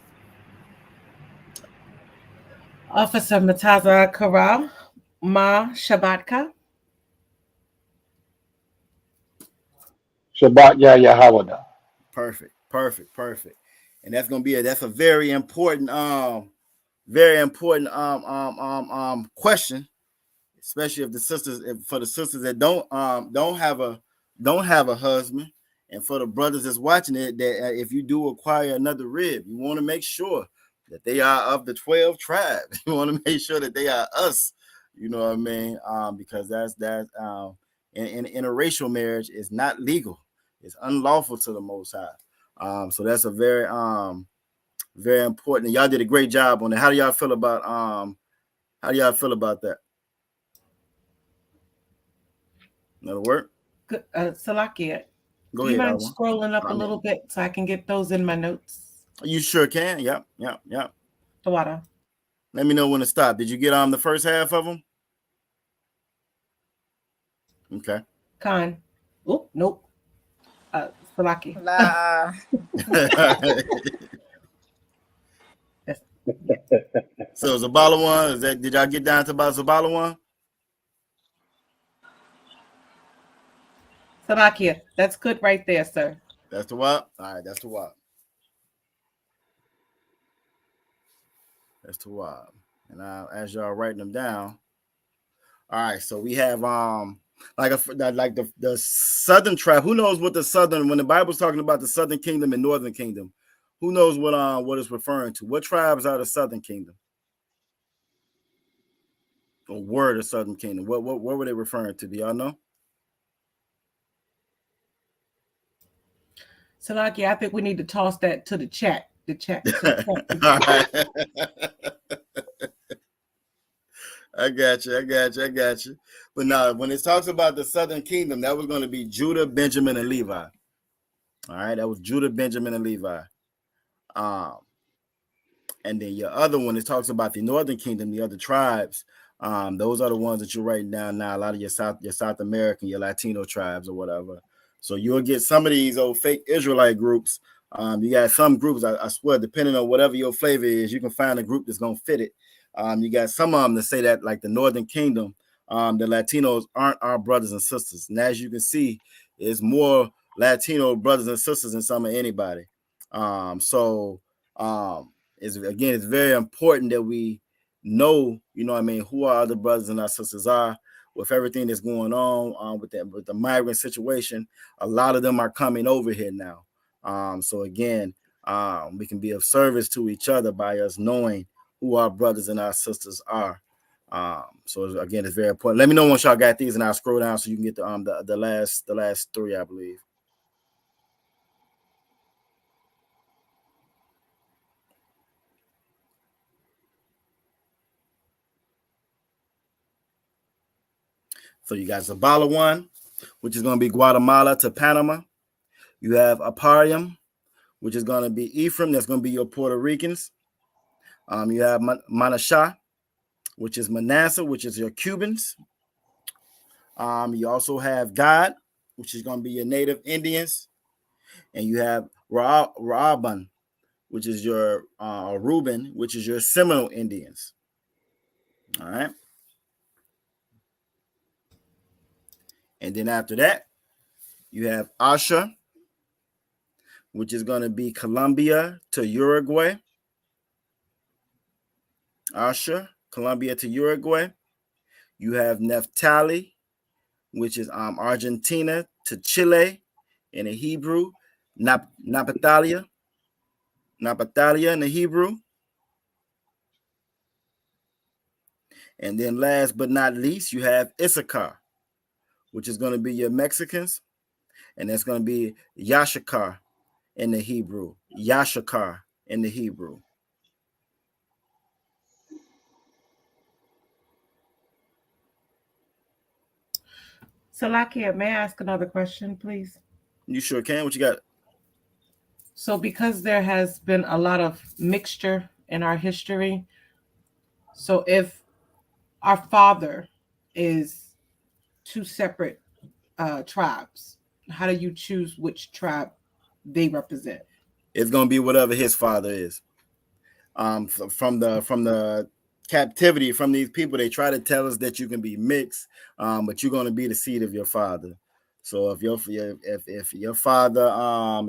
Officer Mataza Kara. Ma Shabbatka. Shabbat Yah Yahweh. Perfect. And that's gonna be that's a very important question, especially if for the sisters that don't have a husband, and for the brothers that's watching it, that if you do acquire another rib, you want to make sure that they are of the 12 tribes. You want to make sure that they are us. You know what I mean? Because that's in interracial marriage is not legal. It's unlawful to the Most High. So that's a very important. Y'all did a great job on it. How do y'all feel about How do y'all feel about that? That'll work. Good, Salakia, Go do you ahead, mind Alwan. scrolling up a I'm little in. bit so I can get those in my notes? You sure can. Yep. Tawada. Let me know when to stop. Did you get on the first half of them? Okay. Khan. Oh, nope. Salaki. La. So Zabala one, is that, did y'all get down to about Zabala one? Salakia, that's good right there, sir. That's the what? All right, that's the what. That's the what. And as y'all writing them down, all right. So we have like the southern tribe. Who knows what the southern, when the Bible's talking about the southern kingdom and northern kingdom, who knows what it's referring to? What tribes are the southern kingdom? Or were the southern kingdom? What were they referring to? Do y'all know? Salaki, I think we need to toss that to the chat. The chat. All right. I got you. But now, when it talks about the southern kingdom, that was going to be Judah, Benjamin, and Levi. All right, that was Judah, Benjamin, and Levi. And then your other one, it talks about the northern kingdom, the other tribes. Those are the ones that you're writing down now. A lot of your South American, your Latino tribes or whatever. So you'll get some of these old fake Israelite groups. You got some groups, I swear, depending on whatever your flavor is, you can find a group that's going to fit it. You got some of them that say that, like the Northern Kingdom, the Latinos aren't our brothers and sisters. And as you can see, it's more Latino brothers and sisters than some of anybody. It's very important that we know, who our other brothers and our sisters are. With everything that's going on with the migrant situation, a lot of them are coming over here now. So again, we can be of service to each other by us knowing who our brothers and our sisters are. So again, it's very important. Let me know once y'all got these, and I'll scroll down so you can get the last three, I believe. So you got Zabala one, which is going to be Guatemala to Panama. You have Aparium, which is going to be Ephraim. That's going to be your Puerto Ricans. You have Manasha, which is Manasseh, which is your Cubans. You also have Gad, which is going to be your native Indians. And you have Raaban, which is your Reuben, which is your Seminole Indians. All right. And then after that, you have Asher, which is going to be Colombia to Uruguay. Asher, Colombia to Uruguay. You have Naphtali, which is Argentina to Chile in the Hebrew. Naphthalia in the Hebrew. And then last but not least, you have Issachar, which is going to be your Mexicans. And that's going to be Yashakar in the Hebrew. Yashakar in the Hebrew. Salakia, may I ask another question, please? You sure can. What you got? So because there has been a lot of mixture in our history, so if our father is two separate tribes, how do you choose which tribe they represent? It's going to be whatever his father is. From the captivity from these people, they try to tell us that you can be mixed, but you're going to be the seed of your father. So if your father,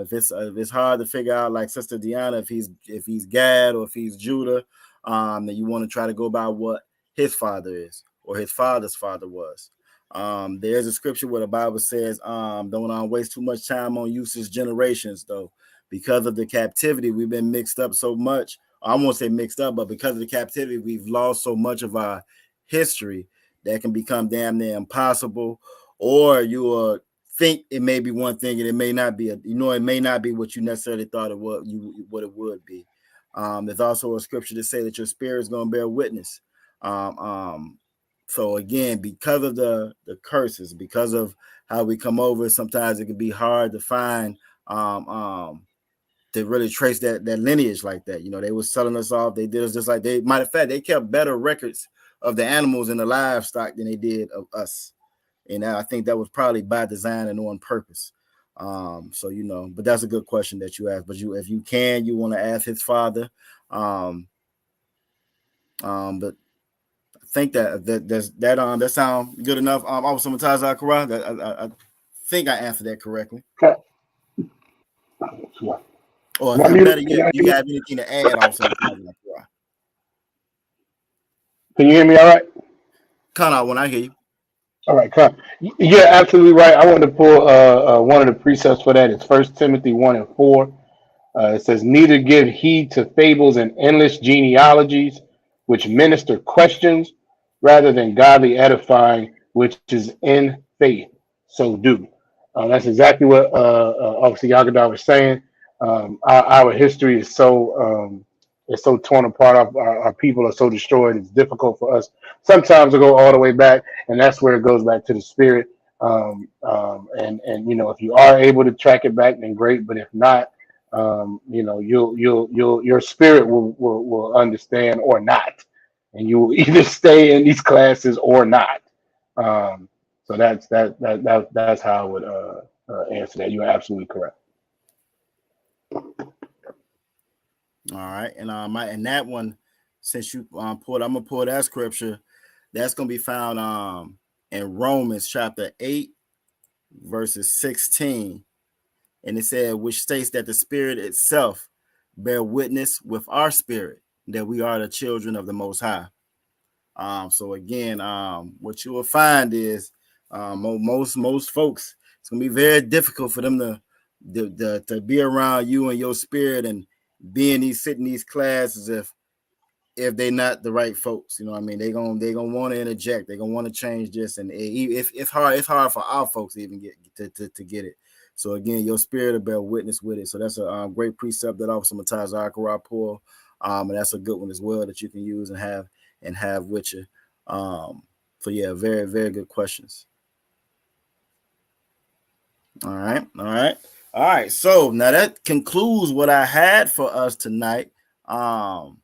if it's hard to figure out, like Sister Deanna, if he's Gad or if he's Judah, then you want to try to go by what his father is or his father's father was. There's a scripture where the Bible says, don't waste too much time on useless generations, though, because of the captivity, we've been mixed up so much. I won't say mixed up, but because of the captivity, we've lost so much of our history that can become damn near impossible. Or you will think it may be one thing and it may not be. It may not be what you necessarily thought what it would be. There's also a scripture to say that your spirit is going to bear witness. So again, because of the curses, because of how we come over, sometimes it can be hard to find to really trace that lineage like that. You know, they were selling us off. They did us just like they. Matter of fact, they kept better records of the animals and the livestock than they did of us. And I think that was probably by design and on purpose. So you know, but that's a good question that you asked. But you, if you can, you want to ask his father. But I think that sound good enough. Also, Mataz Akara, that I think I answered that correctly. Okay. Or Am I if muted? better yet, you have anything to add? Also, Mataz Akara. Can you hear me all right? Kind of when I hear you. All right, come. You're absolutely right. I want to pull one of the precepts for that. It's 1 Timothy 1:4. It says, "Neither give heed to fables and endless genealogies, which minister questions, rather than godly edifying, which is in faith. So do." That's exactly what Officer Yagada was saying. Our history is so torn apart. Our people are so destroyed. It's difficult for us sometimes to go all the way back, and that's where it goes back to the spirit. And you know, if you are able to track it back, then great. But if not, you know, your spirit will understand or not, and you will either stay in these classes or not. So that's how I would answer that. You're absolutely correct. All right, and that one, since you pulled, I'm gonna pull that scripture. That's gonna be found in Romans chapter 8, verses 16, and it said, which states that the Spirit itself bear witness with our spirit that we are the children of the Most High. So again, what you will find is most folks, it's gonna be very difficult for them to be around you and your spirit and be in sit in these classes if they're not the right folks. You know what I mean? They're gonna want to interject. They're gonna want to change this, and if it's hard for our folks to even get to get it. So again, your spirit will bear witness with it. So that's a great precept that Officer Mataz Akara pulled, and that's a good one as well that you can use and have with you. So yeah, very, very good questions. All right. So now that concludes what I had for us tonight. Now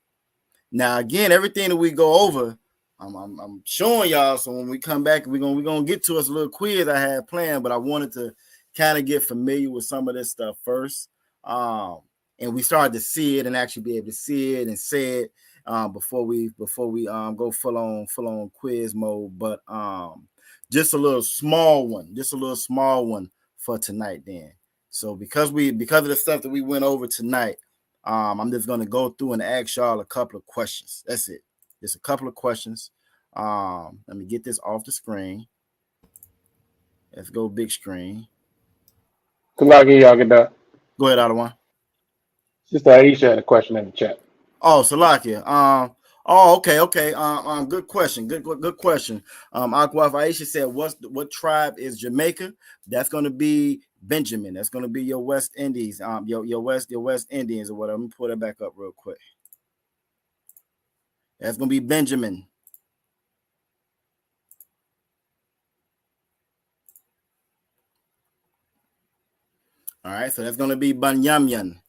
again, everything that we go over, I'm showing y'all. So when we come back, we're gonna get to us a little quiz I had planned, but I wanted to kind of get familiar with some of this stuff first. And we started to see it and actually be able to see it and say it before we go full on quiz mode. But just a little small one for tonight then. So because of the stuff that we went over tonight, I'm just gonna go through and ask y'all a couple of questions. That's it. Just a couple of questions. Let me get this off the screen. Let's go big screen. Good luck, Yagada. Go ahead, Adawan. Sister Aisha had a question in the chat. Oh, Salakia. Okay. Good question. Good question. Aquaf Aisha said, what tribe is Jamaica? That's gonna be Benjamin. That's gonna be your West Indies. Your West Indians or whatever. Let me pull that back up real quick. That's gonna be Benjamin. All right, so that's gonna be Banyamyan.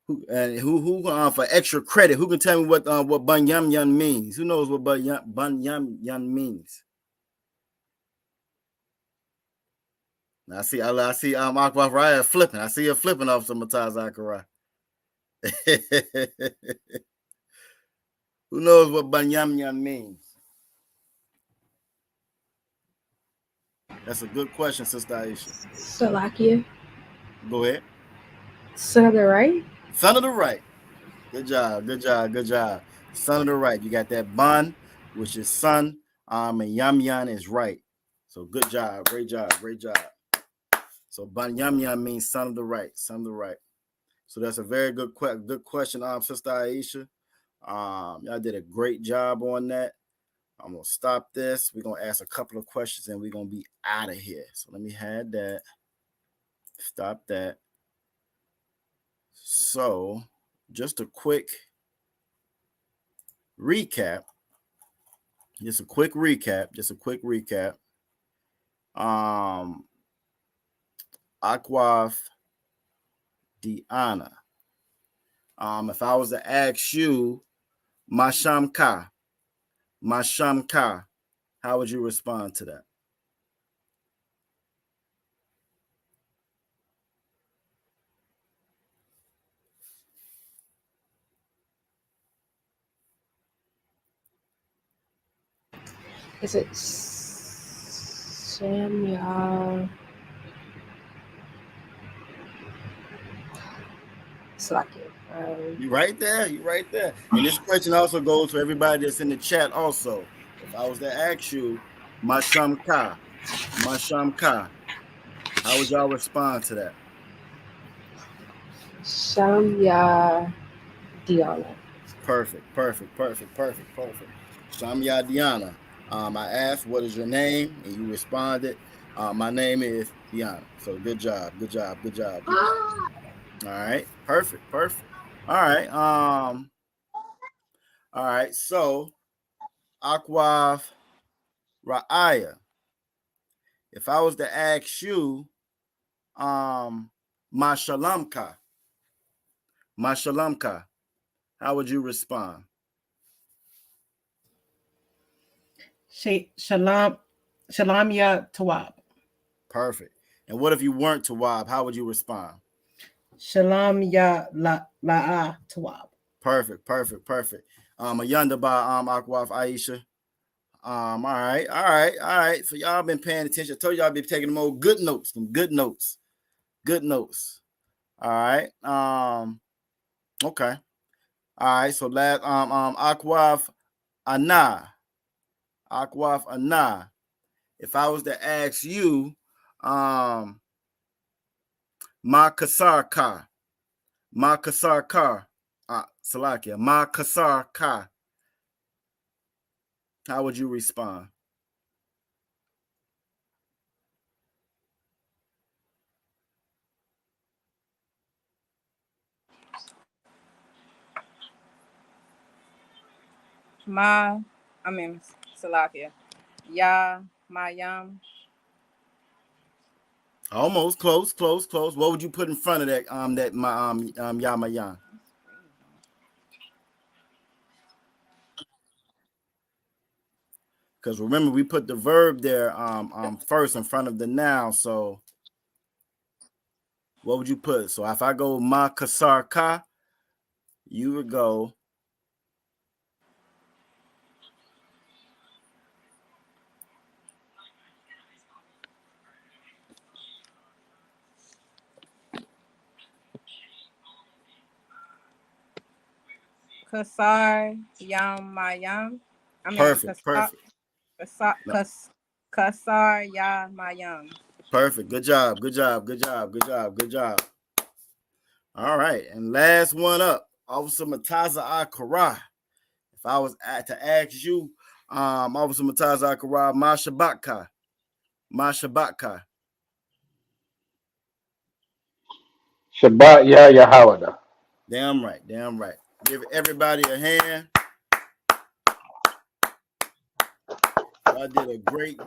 Who for extra credit? Who can tell me what Banyamyan means? Who knows what Banyamyan means? I see Akbar Raya flipping. I see you flipping off some Mataz Akara. Who knows what Banyamyan means? That's a good question, Sister Aisha. Salakia. Go ahead. Son of the right? Son of the right. Good job. Son of the right. You got that Ban, which is son, and Yamyan is right. So good job. Great job. So Banyamyan means son of the right. So that's a very good question, Sister Aisha. Y'all did a great job on that. I'm gonna stop this. We're gonna ask a couple of questions and we're gonna be out of here. So let me have that. Stop that. So just a quick recap. Just a quick recap. Aquaf Diana. If I was to ask you, Mashamka, how would you respond to that? Is it Samuel? Slacky. You right there. And this question also goes for everybody that's in the chat also. If I was to ask you, Mashamka, how would y'all respond to that? Shamya Diana. Perfect. Shamya Diana. I asked, what is your name? And you responded, my name is Diana. So good job. All right. Perfect. All right. So Aquaf Ra'aya. If I was to ask you, Mashalamka, how would you respond? Shalom ya Tawab. Perfect. And what if you weren't Tawab? How would you respond? Shalom ya la'a Tawab. Perfect. Ayanda by Aquaf Aisha. All right. So y'all been paying attention. I told y'all been taking them old good notes. All right. Okay. All right. So last Aquaf Ana. If I was to ask you, Ma Kasar Ka, Salakia, Ma Kasar Ka, how would you respond? Salakia. Ya, Mayam. Almost close. What would you put in front of that Yamayan? Because remember, we put the verb there first in front of the noun. So what would you put? So if I go Ma Kasar Ka, you would go Kasar Yam Mayam. perfect. Kasar Ya Mayam. Perfect. Good job. All right. And last one up, Officer Mataza Akara. If I was to ask you, Officer Mataza Akara, Mashabaka. Shabbat Ya Yahawada. Damn right. Give everybody a hand. I did a great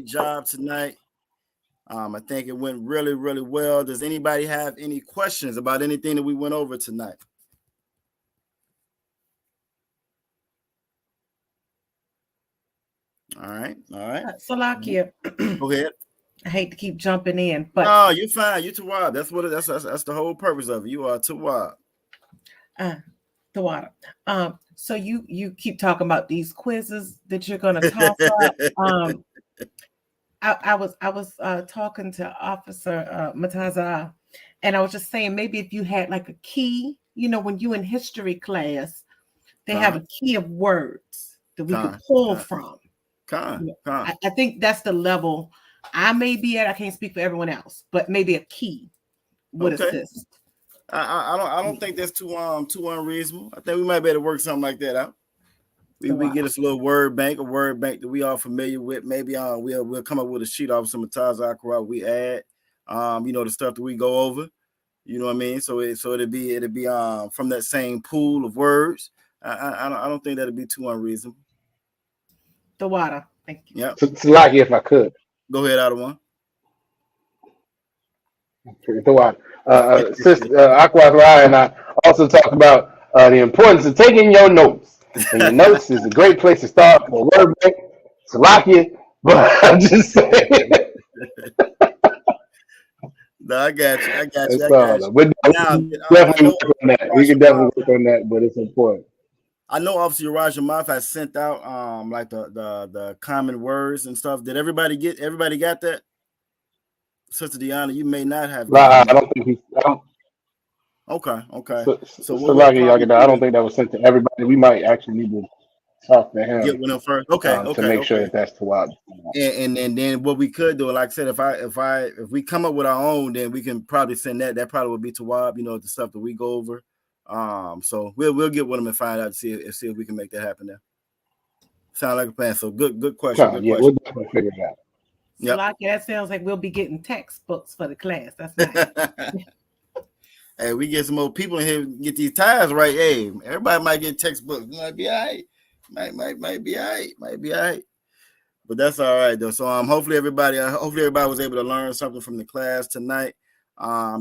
job tonight. I think it went really well. Does anybody have any questions about anything that we went over tonight? All right. Salakia. Go ahead. I hate to keep jumping in, but no, you're fine. You're Tawab. That's the whole purpose of it. You are Tawab. The water. So you keep talking about these quizzes that you're going to talk about. I was talking to Officer Mataza, and I was just saying maybe if you had like a key, when you in history class, they have a key of words that we could pull from. I think that's the level I may be at. I can't speak for everyone else, but maybe a key would assist. I don't think that's too unreasonable. I think we might be able to work something like that out. We get us a little word bank that we are familiar with. Maybe we'll come up with a sheet off some Mataza Akara we add. The stuff that we go over. You know what I mean? So it'd be from that same pool of words. I don't think that'd be too unreasonable. The water. Thank you. Yep. It's lucky if I could. Go ahead, out of one. The water. Sister Aqua Ryan and I also talk about the importance of taking your notes. And your notes is a great place to start for a word bank. It's lucky, but I'm just saying. No, I got you. I got you. It's I all. got you. But Now, definitely work on that. We can definitely work on that, but it's important. I know Officer Elijah Moth has sent out like the common words and stuff. Did everybody get that? Sister Deanna, you may not have I gotten don't think he's. I don't. Okay. So So what we'll lucky, probably I do don't is think that was sent to everybody. We might actually need to talk to get him with him first. Okay. to make sure that that's to what. And then what we could do, like I said, if we come up with our own, then we can probably send that. That probably would be to Wab, the stuff that we go over. So we'll get with him and find out see if we can make that happen there. Sound like a plan. So good question. Good Yeah, question. we'll definitely figure it out. Yep. Like that sounds like we'll be getting textbooks for the class. That's nice. Hey, we get some more people in here get these ties right. Hey, everybody might get textbooks. Might be all right. Might be all right. Might be all right. But that's all right though. So hopefully everybody was able to learn something from the class tonight.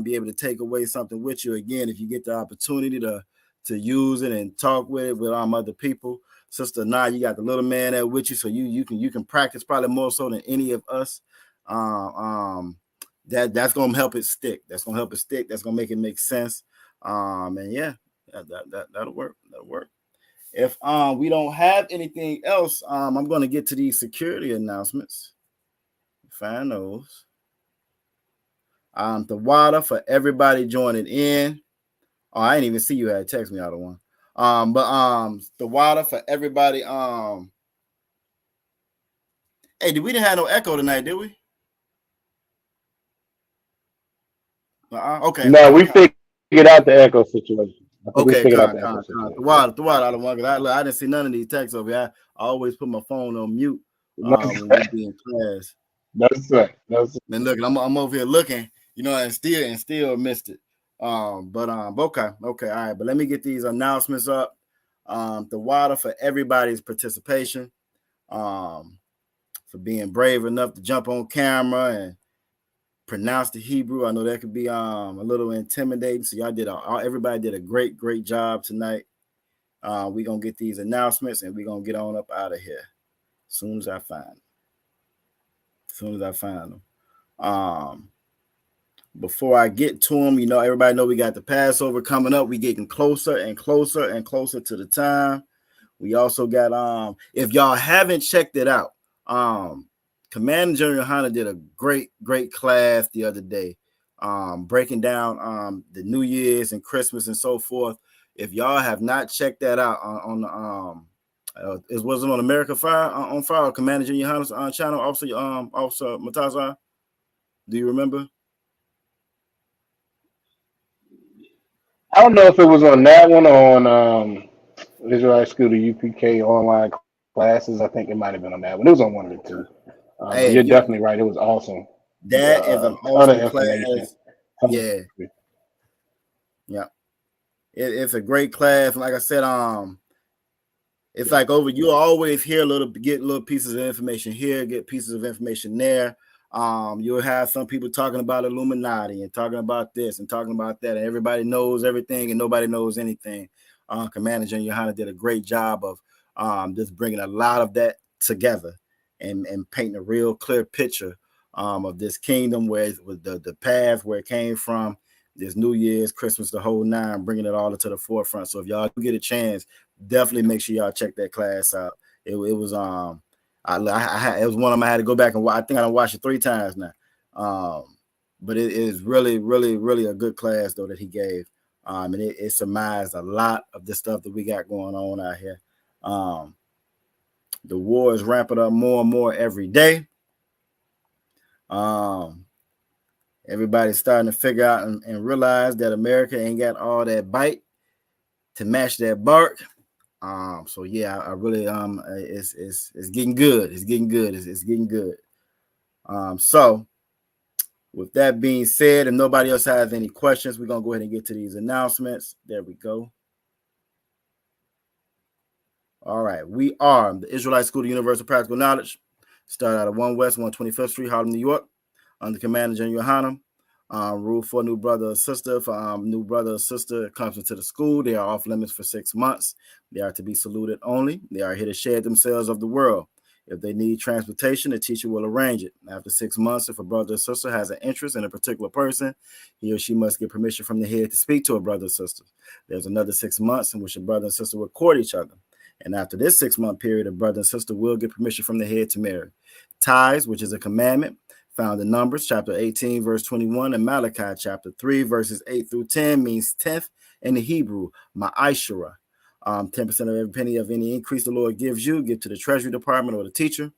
Be able to take away something with you. Again, if you get the opportunity to use it and talk with it with other people. Sister Nah, you got the little man there with you, so you can practice probably more so than any of us. That's gonna help it stick. That's gonna help it stick. That's gonna make it make sense. And yeah, that'll work. That'll work. If we don't have anything else, I'm gonna get to these security announcements. Find those. The water for everybody joining in. Oh, I didn't even see you had text me out of one. But the water for everybody. Hey, we didn't have no echo tonight, did we? Okay. No, we figured out the echo situation. Okay, the water out of one. I didn't see none of these texts over here. I always put my phone on mute when we be in class. That's right. Man, look, I'm over here looking, and still missed it. But okay, all right. But let me get these announcements up. The water for everybody's participation. For being brave enough to jump on camera and pronounce the Hebrew. I know that could be a little intimidating. So everybody did a great job tonight. We're gonna get these announcements and we're gonna get on up out of here as soon as I find them. Before I get to them, everybody know we got the Passover coming up. We getting closer and closer and closer to the time. We also got if y'all haven't checked it out, Commander General Hanna did a great class the other day, breaking down the New Year's and Christmas and so forth. If y'all have not checked that out on the was it on America Fire on Fire, Commander General Hanna's channel, Officer Matazar? Do you remember? I don't know if it was on that one or on Israel School to UPK online classes. I think it might have been on that one. It was on one of the two. You're definitely right. It was awesome. That is an awesome class. Yeah. It's a great class. Like I said, it's like you always hear get little pieces of information here, get pieces of information there. You'll have some people talking about Illuminati and talking about this and talking about that, and everybody knows everything and nobody knows anything. Commander General Yohana did a great job of just bringing a lot of that together and painting a real clear picture of this kingdom, where with the path where it came from, this New Year's, Christmas, the whole nine, bringing it all to the forefront. So if y'all get a chance, definitely make sure y'all check that class out. It was it was one of them I had to go back and watch. I think I watched it 3 times now. But it is really, really, really a good class though that he gave. And it surmised a lot of the stuff that we got going on out here. The war is ramping up more and more every day. Everybody's starting to figure out and realize that America ain't got all that bite to match that bark. So yeah, I really it's getting good. It's getting good. It's getting good. So with that being said, if nobody else has any questions, we're gonna go ahead and get to these announcements. There we go. All right. We are the Israelite School of Universal Practical Knowledge. Start out of 1 West, 125th Street, Harlem, New York. Under command of General Yohanan. Rule for new brother or sister. If new brother or sister comes into the school, they are off limits for 6 months. They are to be saluted only. They are here to share themselves of the world. If they need transportation, the teacher will arrange it. After 6 months, if a brother or sister has an interest in a particular person, he or she must get permission from the head to speak to a brother or sister. There's another 6 months in which a brother and sister will court each other. And after this 6-month period, a brother and sister will get permission from the head to marry. Tithes, which is a commandment, found in Numbers chapter 18, verse 21, and Malachi chapter 3, verses 8 through 10, means 10th in the Hebrew, ma'ashara. 10% of every penny of any increase the Lord gives you, give to the Treasury Department or the teacher.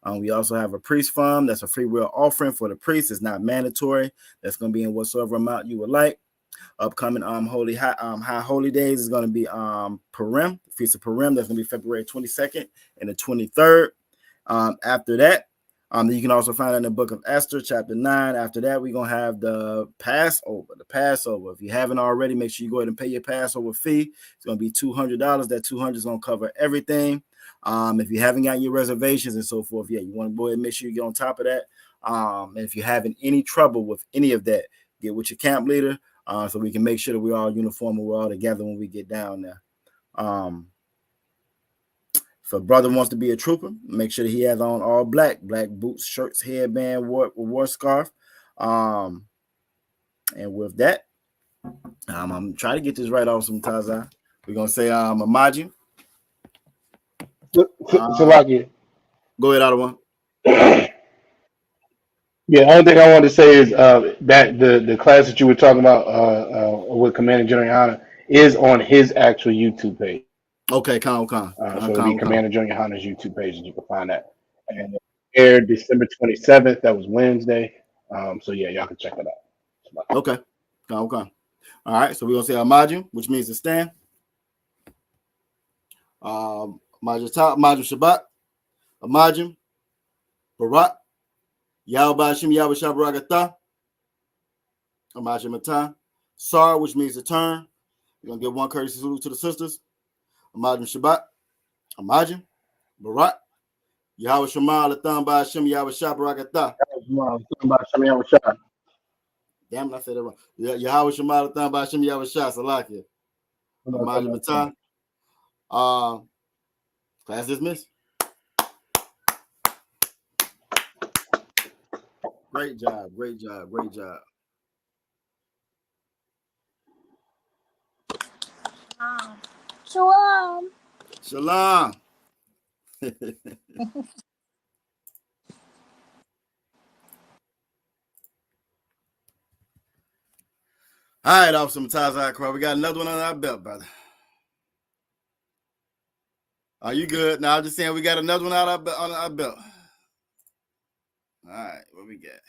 We also have a priest fund. That's a free will offering for the priest. It's not mandatory. That's going to be in whatsoever amount you would like. Upcoming high holy days is going to be Purim, Feast of Purim. That's going to be February 22nd and the 23rd. After that, you can also find it in the book of Esther, chapter 9. After that, we're going to have the Passover. If you haven't already, make sure you go ahead and pay your Passover fee. It's going to be $200. That $200 is going to cover everything. If you haven't got your reservations and so forth, you want to go ahead and make sure you get on top of that. And if you're having any trouble with any of that, get with your camp leader so we can make sure that we're all uniform and we're all together when we get down there. If a brother wants to be a trooper, make sure that he has on all black boots, shirts, headband, war scarf. And with that, I'm trying to get this right off some Taza. We're going to say Amaji. Salaki. Go ahead, Ottawa. Yeah, the only thing I wanted to say is that the class that you were talking about with Commander General Yohanan is on his actual YouTube page. Okay, so it'll be Commander General Yohanan's YouTube page, and you can find that. And it aired December 27th. That was Wednesday. So yeah, y'all can check it out. Okay. All right, so we're going to say Amaju, which means to stand. Amaju Top, Amaju Shabbat, Amaju, Barak, Yahweh Hashem, Yahweh Shabarakatah, Amaju Matah, Sar, which means to turn. We're going to give one courtesy salute to the sisters. Amaju Shabbat, Amaju, Barak, Yahweh Shema, Latham Ba Hashem, Yahweh Shabarakatah. Damn, I said that wrong. Yahweh Shema, Latham Ba Hashem, Yahweh Shabarakatah. Amaju Matah. Class dismissed. Great job. Shalom. Shalom. All right, Officer Matazai, we got another one on our belt, brother. Are you good? No, I'm just saying we got another one on our belt. All right, what we got?